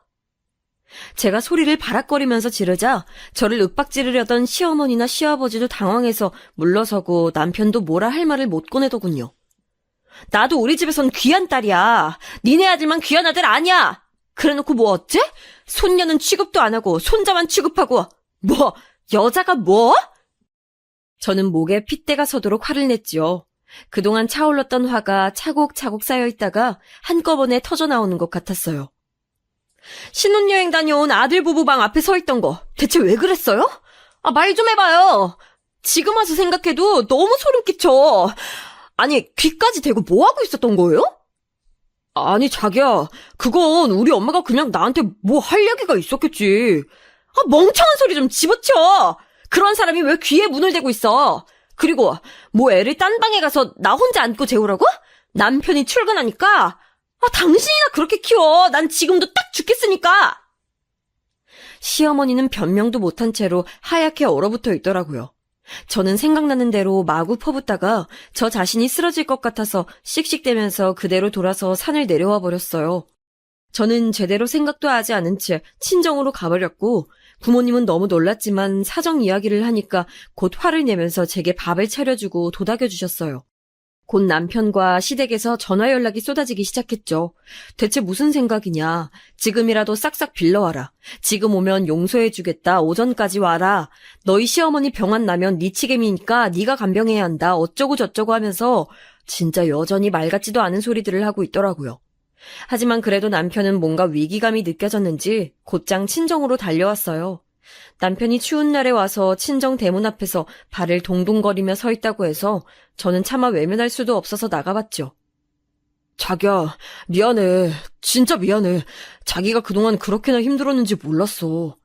B: 제가 소리를 바락거리면서 지르자 저를 윽박지르려던 시어머니나 시아버지도 당황해서 물러서고 남편도 뭐라 할 말을 못 꺼내더군요. 나도 우리 집에선 귀한 딸이야. 니네 아들만 귀한 아들 아니야. 그래놓고 뭐 어째? 손녀는 취급도 안 하고 손자만 취급하고 뭐 여자가 뭐? 저는 목에 핏대가 서도록 화를 냈지요. 그동안 차올랐던 화가 차곡차곡 쌓여있다가 한꺼번에 터져나오는 것 같았어요. 신혼여행 다녀온 아들 부부방 앞에 서 있던 거 대체 왜 그랬어요? 말 좀 해봐요. 지금 와서 생각해도 너무 소름 끼쳐. 아니, 귀까지 대고 뭐하고 있었던 거예요?
C: 아니, 자기야, 그건 우리 엄마가 그냥 나한테 뭐 할 얘기가 있었겠지.
B: 멍청한 소리 좀 집어쳐. 그런 사람이 왜 귀에 문을 대고 있어. 그리고 뭐 애를 딴 방에 가서 나 혼자 안고 재우라고? 남편이 출근하니까? 당신이나 그렇게 키워. 난 지금도 딱 죽겠으니까. 시어머니는 변명도 못한 채로 하얗게 얼어붙어 있더라고요. 저는 생각나는 대로 마구 퍼붓다가 저 자신이 쓰러질 것 같아서 씩씩대면서 그대로 돌아서 산을 내려와 버렸어요. 저는 제대로 생각도 하지 않은 채 친정으로 가버렸고 부모님은 너무 놀랐지만 사정 이야기를 하니까 곧 화를 내면서 제게 밥을 차려주고 도닥여주셨어요. 곧 남편과 시댁에서 전화 연락이 쏟아지기 시작했죠. 대체 무슨 생각이냐. 지금이라도 싹싹 빌려와라. 지금 오면 용서해주겠다. 오전까지 와라. 너희 시어머니 병환 나면 네 치개미니까 네가 간병해야 한다. 어쩌고 저쩌고 하면서 진짜 여전히 말 같지도 않은 소리들을 하고 있더라고요. 하지만 그래도 남편은 뭔가 위기감이 느껴졌는지 곧장 친정으로 달려왔어요. 남편이 추운 날에 와서 친정 대문 앞에서 발을 동동거리며 서 있다고 해서 저는 차마 외면할 수도 없어서 나가봤죠.
C: 자기야, 미안해. 진짜 미안해. 자기가 그동안 그렇게나 힘들었는지 몰랐어.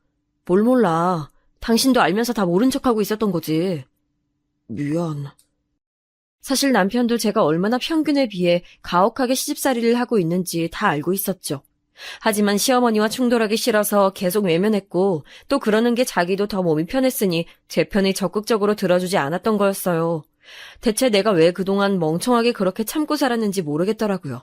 B: 뭘 몰라. 당신도 알면서 다 모른 척하고 있었던 거지.
C: 미안.
B: 사실 남편도 제가 얼마나 평균에 비해 가혹하게 시집살이를 하고 있는지 다 알고 있었죠. 하지만 시어머니와 충돌하기 싫어서 계속 외면했고 또 그러는 게 자기도 더 몸이 편했으니 제 편을 적극적으로 들어주지 않았던 거였어요. 대체 내가 왜 그동안 멍청하게 그렇게 참고 살았는지 모르겠더라고요.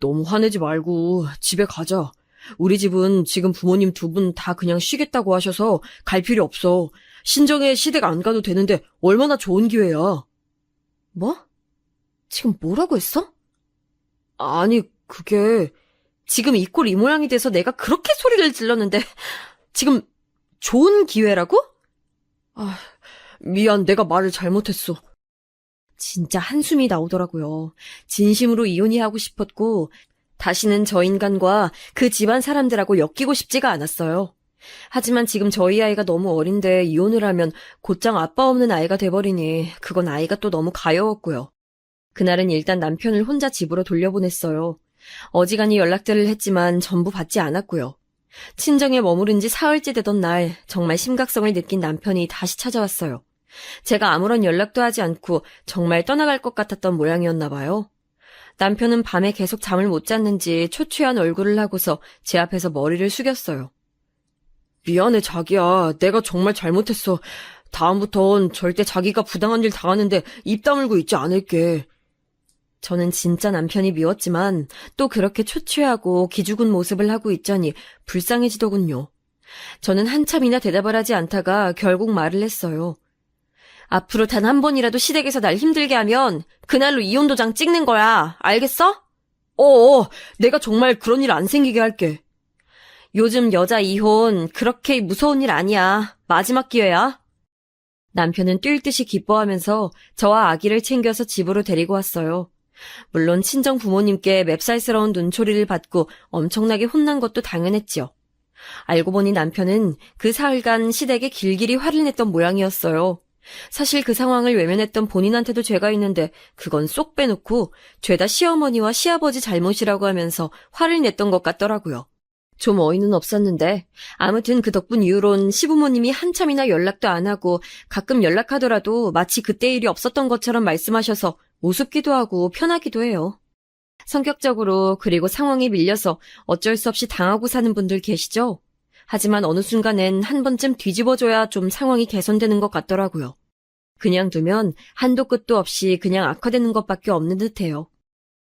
C: 너무 화내지 말고 집에 가자. 우리 집은 지금 부모님 두 분 다 그냥 쉬겠다고 하셔서 갈 필요 없어. 신정에 시댁 안 가도 되는데 얼마나 좋은 기회야.
B: 뭐? 지금 뭐라고 했어?
C: 아니, 그게
B: 지금 이 꼴 이 모양이 돼서 내가 그렇게 소리를 질렀는데 지금 좋은 기회라고?
C: 미안, 내가 말을 잘못했어.
B: 진짜 한숨이 나오더라고요. 진심으로 이혼이 하고 싶었고 다시는 저 인간과 그 집안 사람들하고 엮이고 싶지가 않았어요. 하지만 지금 저희 아이가 너무 어린데 이혼을 하면 곧장 아빠 없는 아이가 돼버리니 그건 아이가 또 너무 가여웠고요. 그날은 일단 남편을 혼자 집으로 돌려보냈어요. 어지간히 연락들을 했지만 전부 받지 않았고요. 친정에 머무른 지 사흘째 되던 날 정말 심각성을 느낀 남편이 다시 찾아왔어요. 제가 아무런 연락도 하지 않고 정말 떠나갈 것 같았던 모양이었나 봐요. 남편은 밤에 계속 잠을 못 잤는지 초췌한 얼굴을 하고서 제 앞에서 머리를 숙였어요.
C: 미안해, 자기야. 내가 정말 잘못했어. 다음부턴 절대 자기가 부당한 일 당하는데 입 다물고 있지 않을게.
B: 저는 진짜 남편이 미웠지만 또 그렇게 초췌하고 기죽은 모습을 하고 있자니 불쌍해지더군요. 저는 한참이나 대답을 하지 않다가 결국 말을 했어요. 앞으로 단 한 번이라도 시댁에서 날 힘들게 하면 그날로 이혼 도장 찍는 거야. 알겠어?
C: 내가 정말 그런 일 안 생기게 할게.
B: 요즘 여자 이혼 그렇게 무서운 일 아니야. 마지막 기회야. 남편은 뛸 듯이 기뻐하면서 저와 아기를 챙겨서 집으로 데리고 왔어요. 물론 친정 부모님께 맵살스러운 눈초리를 받고 엄청나게 혼난 것도 당연했지요. 알고 보니 남편은 그 사흘간 시댁에 길길이 화를 냈던 모양이었어요. 사실 그 상황을 외면했던 본인한테도 죄가 있는데 그건 쏙 빼놓고 죄다 시어머니와 시아버지 잘못이라고 하면서 화를 냈던 것 같더라고요. 좀 어이는 없었는데 아무튼 그 덕분 이후론 시부모님이 한참이나 연락도 안 하고 가끔 연락하더라도 마치 그때 일이 없었던 것처럼 말씀하셔서 우습기도 하고 편하기도 해요. 성격적으로 그리고 상황에 밀려서 어쩔 수 없이 당하고 사는 분들 계시죠? 하지만 어느 순간엔 한 번쯤 뒤집어줘야 좀 상황이 개선되는 것 같더라고요. 그냥 두면 한도 끝도 없이 그냥 악화되는 것밖에 없는 듯해요.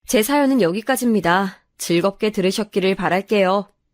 B: 제 사연은 여기까지입니다. 즐겁게 들으셨기를 바랄게요.